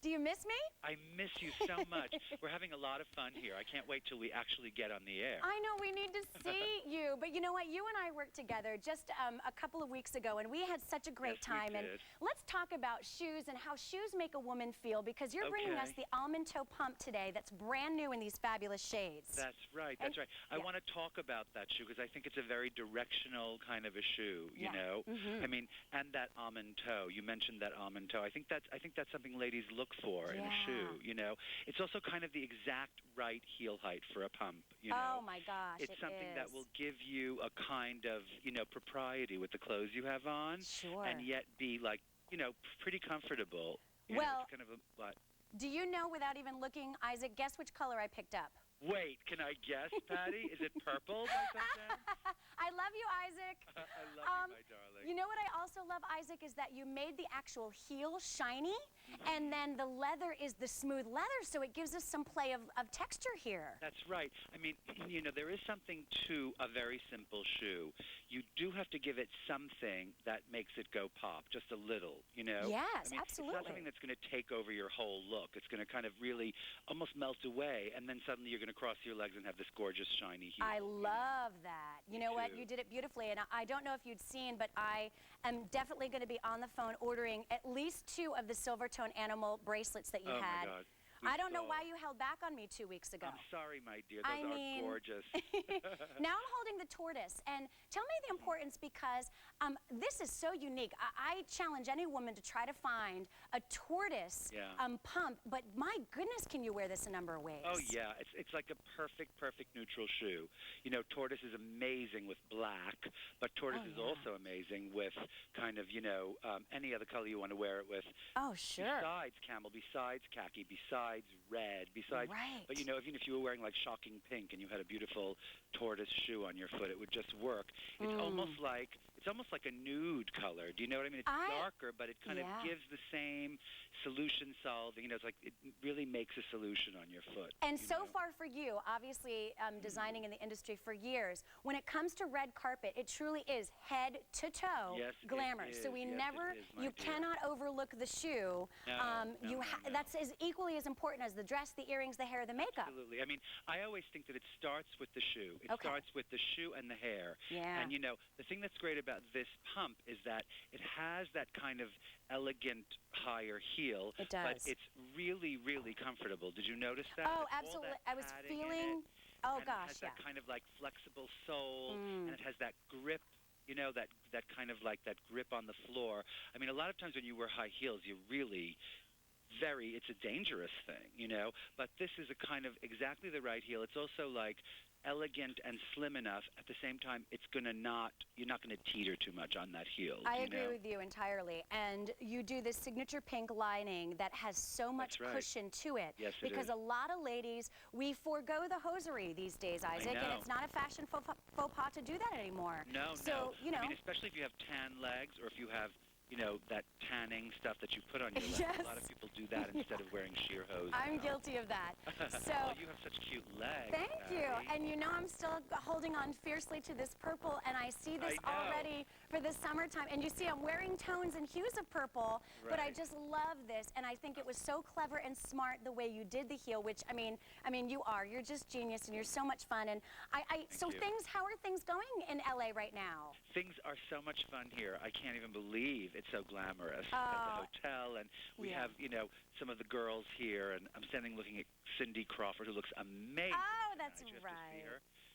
Do you miss me? I miss you so much. We're having a lot of fun here. I can't wait till we actually get on the air. I know, we need to see you. But you know what? You and I worked together just a couple of weeks ago, and we had such a great time. We And did. let's talk about shoes and how shoes make a woman feel, because you're bringing us the almond toe pump today that's brand new in these fabulous shades. That's right. That's right. I want to talk about that shoe because I think it's a very directional kind of a shoe, you know? I mean, and that almond toe. You mentioned that almond toe. I think that's something ladies look for in a shoe, you know? It's also kind of the exact right heel height for a pump, you know? Oh my gosh, it's something that will give you a kind of, you know, propriety with the clothes you have on. Sure. And yet be like, you know, pretty comfortable. You Well, know, it's kind of a, what? Do you know, without even looking, Isaac, guess which color I picked up? Wait, can I guess, Patti? Is it purple by some chance? I love you, Isaac. I love you, my darling. You know what I also love, Isaac, is that you made the actual heel shiny, and then the leather is the smooth leather, so it gives us some play of texture here. That's right. I mean, you know, there is something to a very simple shoe. You do have to give it something that makes it go pop, just a little, you know? Yes, I mean, absolutely. It's not something that's going to take over your whole look. It's going to kind of really almost melt away, and then suddenly you're going to cross your legs and have this gorgeous shiny heel. I love that. You know what? too. You did it beautifully, and I don't know if you'd seen, but I am definitely going to be on the phone ordering at least 2 of the silver tone animal bracelets that you Oh, had. my God. I don't know saw. why you held back on me 2 weeks ago. I'm sorry, my dear. I Those mean- are gorgeous. Now I'm holding the the tortoise. And tell me the importance, because this is so unique. I challenge any woman to try to find a tortoise pump, but my goodness, can you wear this a number of ways? Oh, yeah. It's like a perfect neutral shoe. You know, tortoise is amazing with black, but tortoise is also amazing with kind of, you know, any other color you want to wear it with. Oh, sure. Besides camel, besides khaki, besides red, besides... Right. But, you know, even if you were wearing, like, shocking pink and you had a beautiful tortoise shoe on your foot, it would just work. It's almost like a nude color. Do you know what I mean? It's darker, but it kind of gives the same solution solving. You know, it's like it really makes a solution on your foot. And so far for you, obviously designing in the industry for years, when it comes to red carpet, it truly is head to toe glamour. So we you cannot overlook the shoe. That's as equally as important as the dress, the earrings, the hair, the makeup. Absolutely. I mean, I always think that it starts with the shoe. It starts with the shoe and the hair. Yeah. And, you know, the thing that's great about this pump is that it has that kind of elegant higher heel. It does. But it's really, really comfortable. Did you notice that? Oh, absolutely. I was feeling, it has that kind of like flexible sole, and it has that grip. You know, that kind of like that grip on the floor. I mean, a lot of times when you wear high heels, you really it's a dangerous thing, you know, but this is a kind of exactly the right heel. It's also like elegant and slim enough. At the same time, you're not going to teeter too much on that heel. I agree with you entirely. And you do this signature pink lining that has so much cushion to it. Yes, because a lot of ladies, we forego the hosiery these days, Isaac, and it's not a fashion faux pas to do that anymore. No, you know, I mean, especially if you have tan legs or if you have, you know, that tanning stuff that you put on your legs. A lot of people do that instead of wearing sheer hose. I'm guilty of that. So well, you have such cute legs. Thank you. And you know, I'm still holding on fiercely to this purple, and I see this already for the summertime. And you see, I'm wearing tones and hues of purple, but I just love this, and I think it was so clever and smart the way you did the heel. Which I mean, you're just genius, and you're so much fun. And how are things going in LA right now? Things are so much fun here. I can't even believe it's so glamorous at the hotel, and we have, you know, some of the girls here, and I'm standing looking at Cindy Crawford, who looks amazing. Oh, that's right.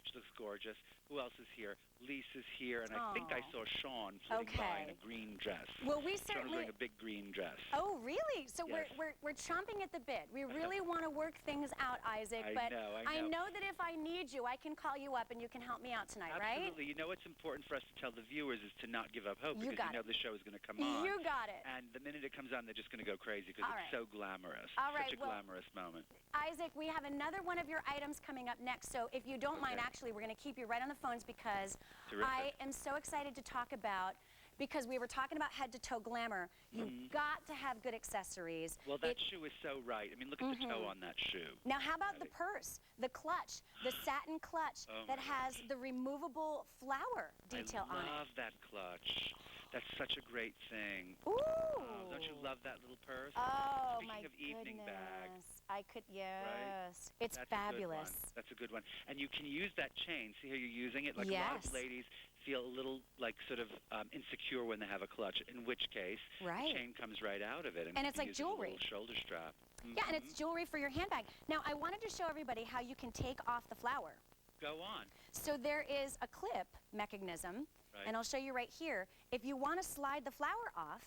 She looks gorgeous. Who else is here? Lisa's here, and I think I saw Shawn flitting by in a green dress. Well, we Shawn was wearing a big green dress. Oh, really? So we're chomping at the bit. We really want to work things out, Isaac. I know that if I need you, I can call you up and you can help me out tonight, right? Absolutely. You know what's important for us to tell the viewers is to not give up hope, because you know the show is going to come on. You got it. And the minute it comes on, they're just going to go crazy because it's so glamorous. All right. Such a glamorous moment. Isaac, we have another one of your items coming up next. So if you don't mind, actually, we're going to keep you right on the phones, because I am so excited to talk about, because we were talking about head-to-toe glamour. You've got to have good accessories. Well, that shoe is so right. I mean, look at the toe on that shoe. Now, how about the purse, the clutch, the satin clutch that has the removable flower detail on it? I love that clutch. That's such a great thing. Ooh! Don't you love that little purse? Oh, Speaking of evening bag. I could, Right? It's fabulous. That's a good one. And you can use that chain. See how you're using it? Like a lot of ladies feel a little like sort of insecure when they have a clutch, in which case the chain comes right out of it. And it's like jewelry. A little shoulder strap. Yeah, and it's jewelry for your handbag. Now, I wanted to show everybody how you can take off the flower. Go on. So there is a clip mechanism, and I'll show you right here. If you want to slide the flower off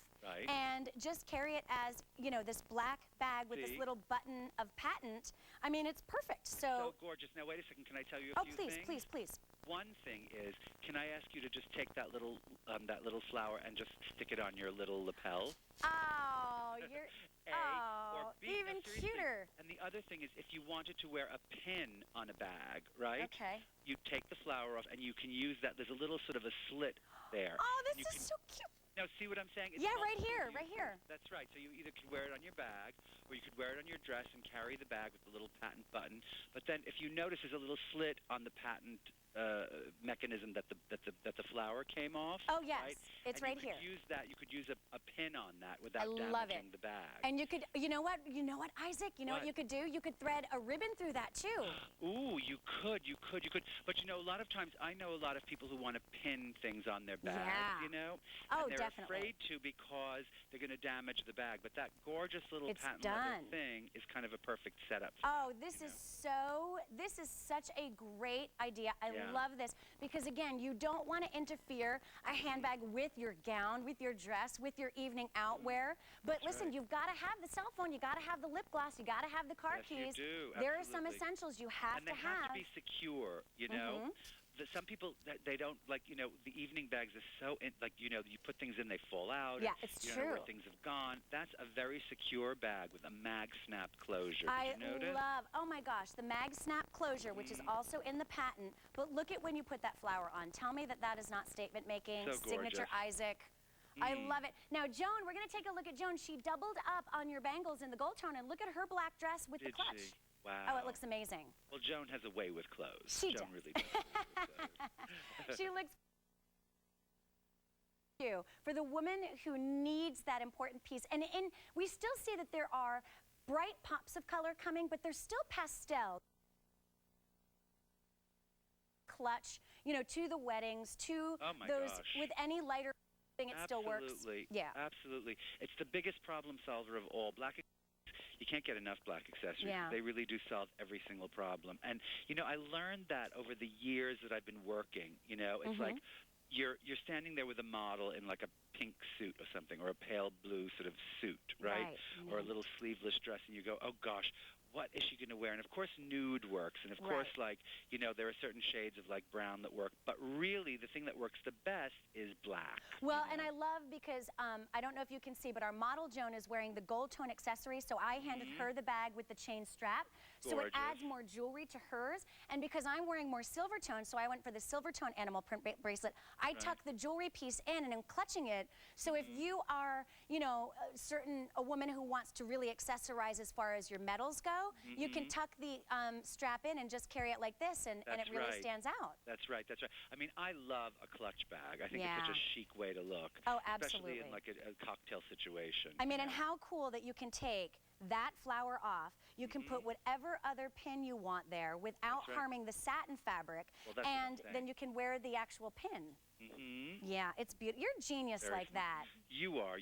and just carry it as, you know, this black bag with this little button of patent, I mean, it's perfect. So gorgeous. Now, wait a second. Can I tell you a few things? Oh, please. One thing is, can I ask you to just take that little flower and just stick it on your little lapel? Oh, you're... or B, even cuter. And the other thing is, if you wanted to wear a pin on a bag, right? Okay. You take the flower off, and you can use that. There's a little sort of a slit there. Oh, this is so cute. Now, see what I'm saying? It's right here. That's right. So you either could wear it on your bag, or you could wear it on your dress and carry the bag with the little patent button. But then, if you notice, there's a little slit on the patent mechanism that the flower came off. Oh yes, right? It's right here. You could use a pin on that without damaging the bag. And you could, you know what, Isaac? You know what you could do? You could thread a ribbon through that too. Ooh, you could. But you know, a lot of times I know a lot of people who want to pin things on their bags. You know, and they're afraid to because they're going to damage the bag. But that gorgeous little patent leather thing is kind of a perfect setup. This is such a great idea. I love this because, again, you don't want to interfere a handbag with your gown, with your dress, with your evening outwear. But listen, you've got to have the cell phone, you got to have the lip gloss, you got to have the car keys. You do. There are some essentials you have to have. And they have to be secure, you know. Some people, they don't, like, you know, the evening bags are so, like, you know, you put things in, they fall out. Yeah, it's you true. You don't know where things have gone. That's a very secure bag with a mag snap closure. Did you notice? Oh my gosh, the mag snap closure, which is also in the patent. But look at when you put that flower on. Tell me that that is not statement making, so signature Isaac. I love it. Now, Joan, we're going to take a look at Joan. She doubled up on your bangles in the gold tone, and look at her black dress with the clutch. She? Wow. Oh, it looks amazing. Well, Joan has a way with clothes. She Joan does. really does. She looks for the woman who needs that important piece. And we still see that there are bright pops of color coming, but there's still pastel. Clutch, you know, to the weddings, to those with any lighter thing, it still works. Absolutely. Yeah. Absolutely. It's the biggest problem solver of all. You can't get enough black accessories. Yeah. They really do solve every single problem. And, you know, I learned that over the years that I've been working. You know, it's like you're standing there with a model in like a pink suit or something, or a pale blue sort of suit, right? Or a little sleeveless dress, and you go, oh, gosh, what is she going to wear? And, of course, nude works. And, of course, like, you know, there are certain shades of, like, brown that work. But really, the thing that works the best is black. Well, and I love because, I don't know if you can see, but our model, Joan, is wearing the gold tone accessory. So I handed her the bag with the chain strap. So it adds more jewelry to hers. And because I'm wearing more silver tone, so I went for the silver tone animal print bracelet, I tuck the jewelry piece in and I'm clutching it. So if you are, you know, a woman who wants to really accessorize as far as your medals go, you can tuck the strap in and just carry it like this, and it really stands out. That's right. That's right. I mean, I love a clutch bag. I think it's such a chic way to look. Oh, absolutely. Especially in like a cocktail situation. I mean, and how cool that you can take that flower off. You can put whatever other pin you want there without harming the satin fabric, and then you can wear the actual pin. Yeah, it's beautiful. You're a genius like that. You are.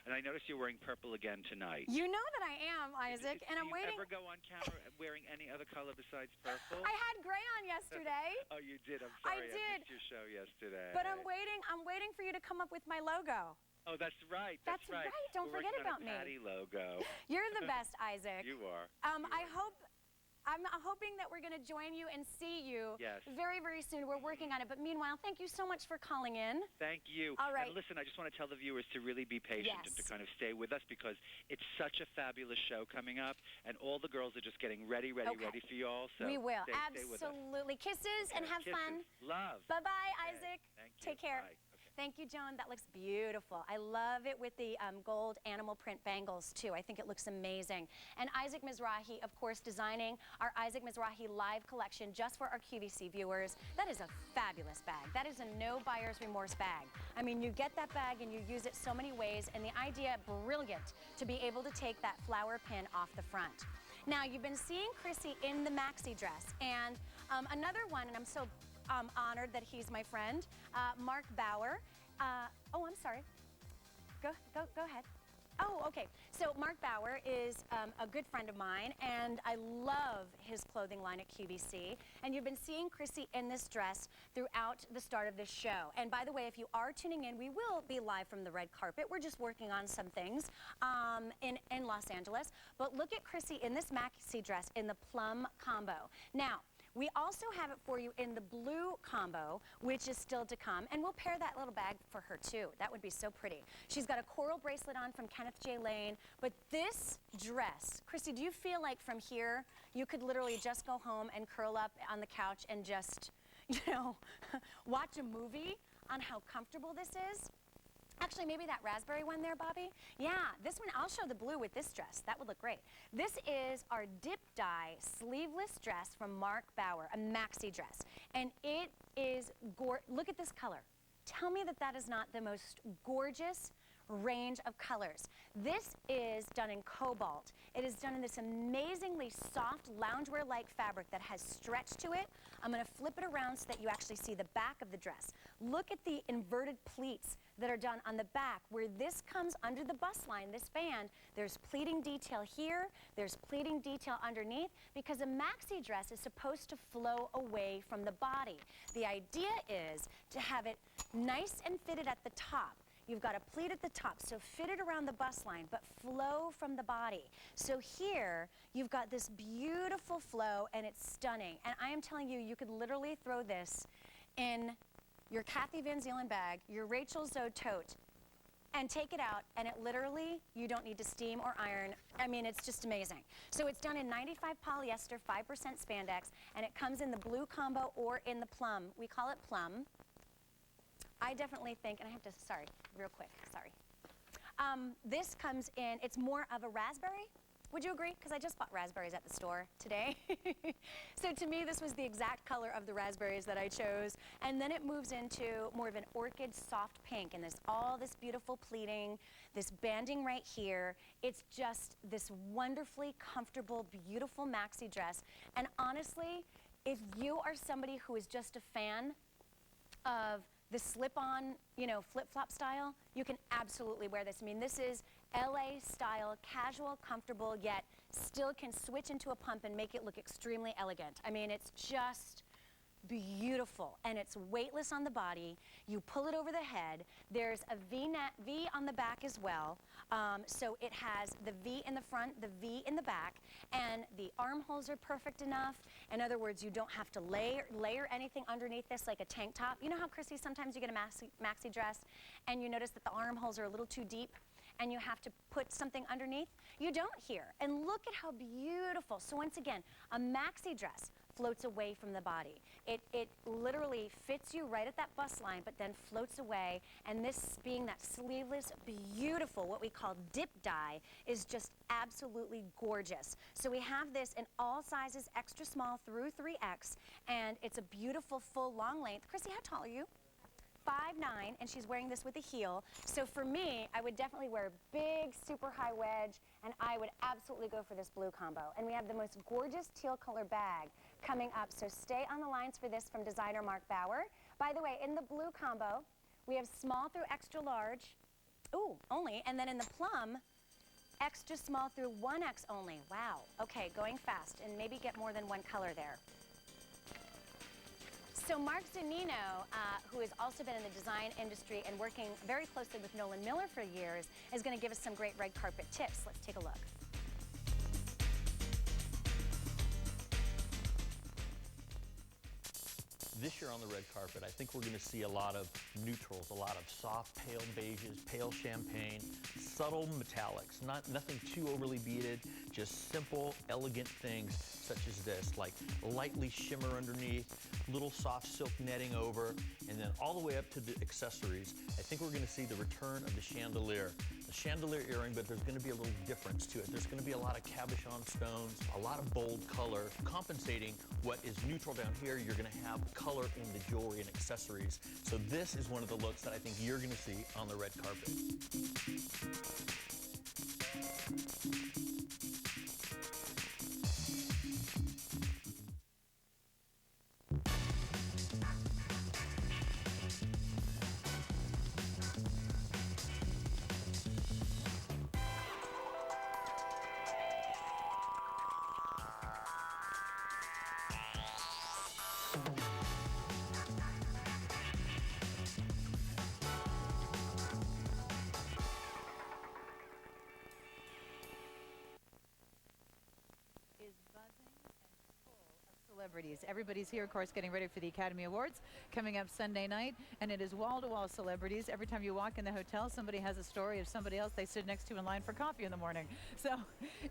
And I notice you're wearing purple again tonight. You know that I am, Isaac, and I'm waiting. Do you ever go on camera wearing any other color besides purple? I had gray on yesterday. Oh, you did? I'm sorry. I did. I missed your show yesterday. But I'm waiting for you to come up with my logo. Oh, that's right. That's right. Don't forget about me. Patti logo. You're the best, Isaac. You are. I'm hoping that we're going to join you and see you very, very soon. We're working on it. But meanwhile, thank you so much for calling in. Thank you. All right. And listen, I just want to tell the viewers to really be patient and to kind of stay with us because it's such a fabulous show coming up, and all the girls are just getting ready for you all. So we will. Stay with us. Absolutely. Kisses and have fun. Love. Bye-bye, Isaac. Thank you. Take care. Bye. Thank you, Joan. That looks beautiful. I love it with the gold animal print bangles, too. I think it looks amazing. And Isaac Mizrahi, of course, designing our Isaac Mizrahi live collection just for our QVC viewers. That is a fabulous bag. That is a no buyer's remorse bag. I mean, you get that bag and you use it so many ways, and the idea, brilliant, to be able to take that flower pin off the front. Now, you've been seeing Chrissy in the maxi dress, and another one, and I'm so honored that he's my friend, Marc Bouwer. Oh, I'm sorry. Go ahead. Oh, okay. So Marc Bouwer is a good friend of mine, and I love his clothing line at QVC. And you've been seeing Chrissy in this dress throughout the start of this show. And by the way, if you are tuning in, we will be live from the red carpet. We're just working on some things in Los Angeles. But look at Chrissy in this maxi dress in the plum combo. Now, we also have it for you in the blue combo, which is still to come, and we'll pair that little bag for her too. That would be so pretty. She's got a coral bracelet on from Kenneth J. Lane, but this dress, Chrissy, do you feel like from here you could literally just go home and curl up on the couch and just, you know, watch a movie on how comfortable this is? Actually, maybe that raspberry one there, Bobby? Yeah, this one, I'll show the blue with this dress. That would look great. This is our dip dye sleeveless dress from Marc Bouwer, a maxi dress. And it is gorgeous. Look at this color. Tell me that that is not the most gorgeous, range of colors. This is done in cobalt. It is done in this amazingly soft loungewear-like fabric that has stretch to it. I'm going to flip it around so that you actually see the back of the dress. Look at the inverted pleats that are done on the back where this comes under the bust line, this band. There's pleating detail here, there's pleating detail underneath, because a maxi dress is supposed to flow away from the body. The idea is to have it nice and fitted at the top. You've got a pleat at the top, so fit it around the bust line, but flow from the body. So here, you've got this beautiful flow, and it's stunning. And I am telling you, you could literally throw this in your Kathy Van Zeeland bag, your Rachel Zoe tote, and take it out, and it literally, you don't need to steam or iron. I mean, it's just amazing. So it's done in 95 polyester, 5% spandex, and it comes in the blue combo or in the plum. We call it plum. I definitely think, and I have to, sorry, real quick, sorry. This comes in, it's more of a raspberry. Would you agree? Because I just bought raspberries at the store today. So to me, this was the exact color of the raspberries that I chose. And then it moves into more of an orchid soft pink, and all this beautiful pleating, this banding right here. It's just this wonderfully comfortable, beautiful maxi dress. And honestly, if you are somebody who is just a fan of the slip-on, you know, flip-flop style, you can absolutely wear this. I mean, this is LA style, casual, comfortable, yet still can switch into a pump and make it look extremely elegant. I mean, it's just beautiful, and it's weightless on the body. You pull it over the head. There's a V on the back as well. So it has the V in the front, the V in the back, and the armholes are perfect enough. In other words, you don't have to layer anything underneath this like a tank top. You know how, Chrissy, sometimes you get a maxi dress and you notice that the armholes are a little too deep and you have to put something underneath? You don't here. And look at how beautiful. So once again, a maxi dress floats away from the body. It literally fits you right at that bust line, but then floats away. And this being that sleeveless, beautiful, what we call dip dye, is just absolutely gorgeous. So we have this in all sizes, extra small through 3X, and it's a beautiful full long length. Chrissy, how tall are you? 5'9", and she's wearing this with a heel. So for me, I would definitely wear a big, super high wedge, and I would absolutely go for this blue combo. And we have the most gorgeous teal color bag coming up, so stay on the lines for this from designer Marc Bouwer. By the way, in the blue combo, we have small through extra large, only, and then in the plum, extra small through 1X only. Wow, okay, going fast, and maybe get more than one color there. So Mark Zanino, who has also been in the design industry and working very closely with Nolan Miller for years, is going to give us some great red carpet tips. Let's take a look. This year on the red carpet, I think we're going to see a lot of neutrals, a lot of soft, pale beiges, pale champagne, subtle metallics, nothing too overly beaded, just simple, elegant things such as this, like lightly shimmer underneath, little soft silk netting over, and then all the way up to the accessories. I think we're going to see the return of the chandelier. The chandelier earring, but there's going to be a little difference to it. There's going to be a lot of cabochon stones, a lot of bold color, compensating what is neutral down here. You're going to have color in the jewelry and accessories. So this is one of the looks that I think you're going to see on the red carpet. Celebrities. Everybody's here, of course, getting ready for the Academy Awards coming up Sunday night, and it is wall-to-wall celebrities. Every time you walk in the hotel, somebody has a story of somebody else they stood next to in line for coffee in the morning. So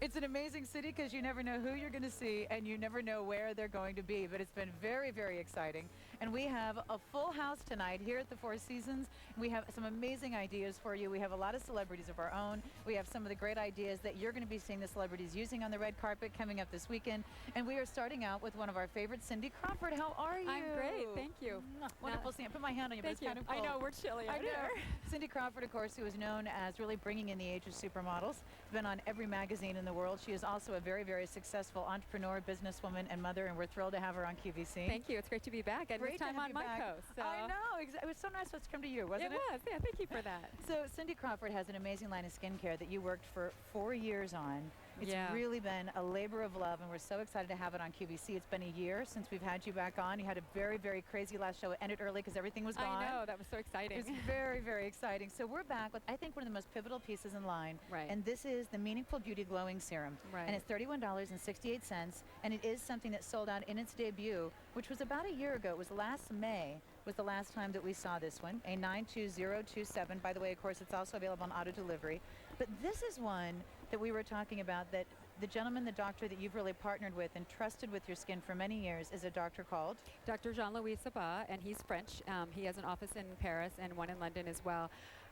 it's an amazing city because you never know who you're going to see and you never know where they're going to be, but it's been very, very exciting. And we have a full house tonight here at the Four Seasons. We have some amazing ideas for you. We have a lot of celebrities of our own. We have some of the great ideas that you're going to be seeing the celebrities using on the red carpet coming up this weekend. And we are starting out with one of our favorite, Cindy Crawford. How are you? I'm great, thank you. Wonderful seeing you. Put my hand on you, but Thank it's you. kind of I cold. know, we're chilly I out know. here. Cindy Crawford, of course, who is known as really bringing in the age of supermodels. Been on every magazine in the world. She is also a very, very successful entrepreneur, businesswoman, and mother, and we're thrilled to have her on QVC. Thank you. It's great to be back. And Great this to time have on you my back. coast. So. I know. It was so nice for us to come to you, wasn't it? It was. Yeah, thank you for that. So Cindy Crawford has an amazing line of skincare that you worked for 4 years on. It's Yeah. really been a labor of love, and we're so excited to have it on QVC. It's been a year since we've had you back on. You had a very, very crazy last show. It ended early because everything was gone. I know. That was so exciting. It was very, very exciting. So we're back with, I think, one of the most pivotal pieces in line. Right. And this is the Meaningful Beauty Glowing Serum. Right. And it's $31.68. And it is something that sold out in its debut, which was about a year ago. It was last May was the last time that we saw this one, a 92027. By the way, of course, it's also available on auto delivery. But this is one that we were talking about that the gentleman, the doctor that you've really partnered with and trusted with your skin for many years is a doctor called? Dr. Jean-Louis Sabat, and he's French. He has an office in Paris and one in London as well.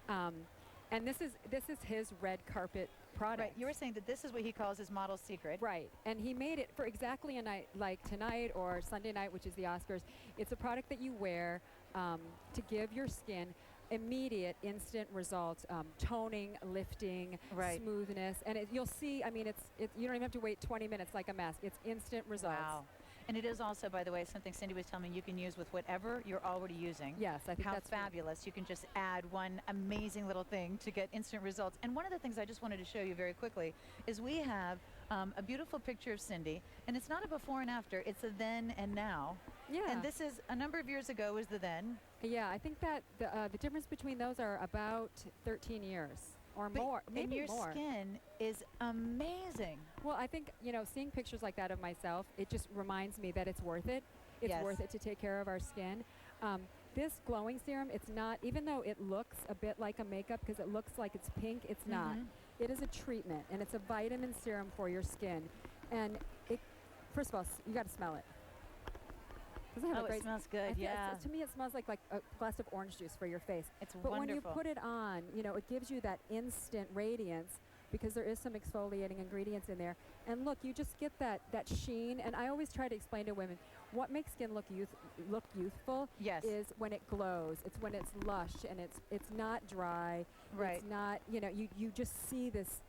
And this is his red carpet product. Right. You were saying that this is what he calls his model secret. Right. And he made it for exactly a night like tonight or Sunday night, which is the Oscars. It's a product that you wear to give your skin immediate, instant results, toning, lifting, Right. smoothness. And you'll see, I mean, you don't even have to wait 20 minutes like a mask. It's instant results. Wow. And it is also, by the way, something Cindy was telling me you can use with whatever you're already using. Yes, I think How that's fabulous. You can just add one amazing little thing to get instant results. And one of the things I just wanted to show you very quickly is we have a beautiful picture of Cindy. And it's not a before and after. It's a then and now. Yeah. And this is a number of years ago was the then. Yeah, I think that the difference between those are about 13 years or But- more, and maybe your more. skin is amazing. Well, I think, seeing pictures like that of myself, it just reminds me that it's worth it. It's Yes. worth it to take care of our skin. This glowing serum, it's not, even though it looks a bit like a makeup because it looks like it's pink, it's not. It is a treatment, and it's a vitamin serum for your skin. And first of all, you got to smell it. Doesn't it have a Oh, great it smells good, yeah. To me, it smells like a glass of orange juice for your face. It's But wonderful. when you put it on, it gives you that instant radiance because there is some exfoliating ingredients in there. And look, you just get that sheen. And I always try to explain to women, what makes skin look youthful Yes. is when it glows. It's when it's lush and it's not dry. Right. It's not, you just see this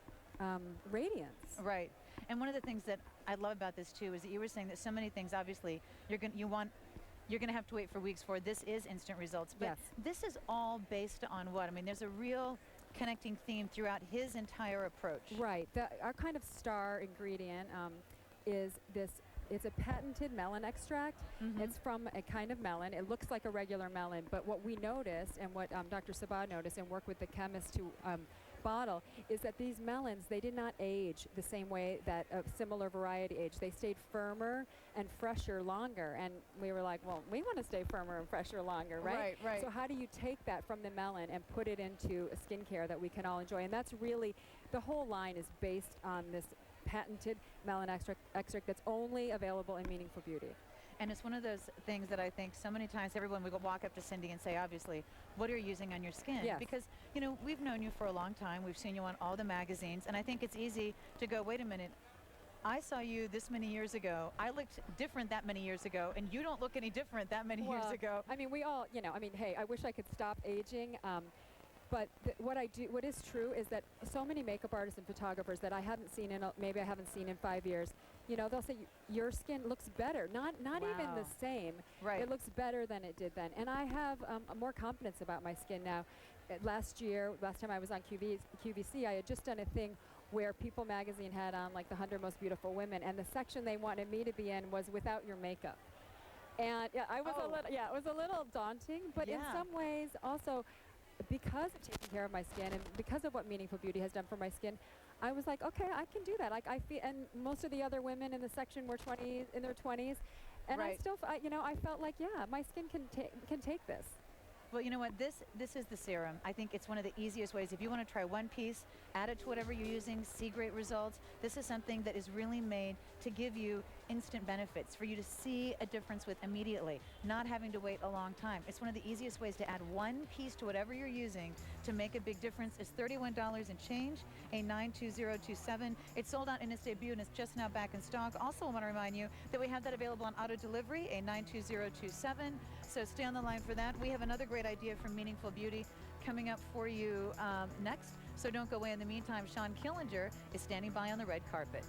radiance. Right. And one of the things that I love about this too is that you were saying that so many things, obviously, you're going to have to wait for weeks for. This is instant results. But Yes. this is all based on what? I mean, there's a real connecting theme throughout his entire approach. Right. Our kind of star ingredient is this. It's a patented melon extract. It's from a kind of melon. It looks like a regular melon, but what we noticed and what Dr. Sabat noticed and worked with the chemist to bottle is that these melons, they did not age the same way that a similar variety aged. They stayed firmer and fresher longer. And we were like, well, we want to stay firmer and fresher longer, right? Right, right. So how do you take that from the melon and put it into a skincare that we can all enjoy? And that's really, the whole line is based on this patented melon extract that's only available in Meaningful Beauty. And it's one of those things that I think so many times everyone would walk up to Cindy and say, obviously, what are you using on your skin? Yes. Because, we've known you for a long time. We've seen you on all the magazines. And I think it's easy to go, wait a minute, I saw you this many years ago. I looked different that many years ago, and you don't look any different that many years ago. I mean, we all, hey, I wish I could stop aging. But what is true is that so many makeup artists and photographers that I haven't seen maybe I haven't seen in 5 years, they'll say your skin looks better, not even Wow. the same. Right. It looks better than it did then, and I have more confidence about my skin now. Last time I was on QVC, I had just done a thing where People Magazine had on like the 100 most beautiful women, and the section they wanted me to be in was without your makeup. And it was a little daunting, but in Yeah. some ways also, because of taking care of my skin and because of what Meaningful Beauty has done for my skin, I was like, okay, I can do that. Like I feel, and most of the other women in the section were in their 20s, and I Right. still, I felt like, yeah, my skin can take this. Well, you know what? This is the serum. I think it's one of the easiest ways. If you want to try one piece, add it to whatever you're using, see great results. This is something that is really made to give you instant benefits, for you to see a difference with immediately, not having to wait a long time. It's one of the easiest ways to add one piece to whatever you're using to make a big difference. It's $31 and change, a 92027. It's sold out in its debut and it's just now back in stock. Also, I want to remind you that we have that available on auto delivery, a 92027. So stay on the line for that. We have another great idea from Meaningful Beauty coming up for you next. So don't go away. In the meantime, Shawn Killinger is standing by on the red carpet.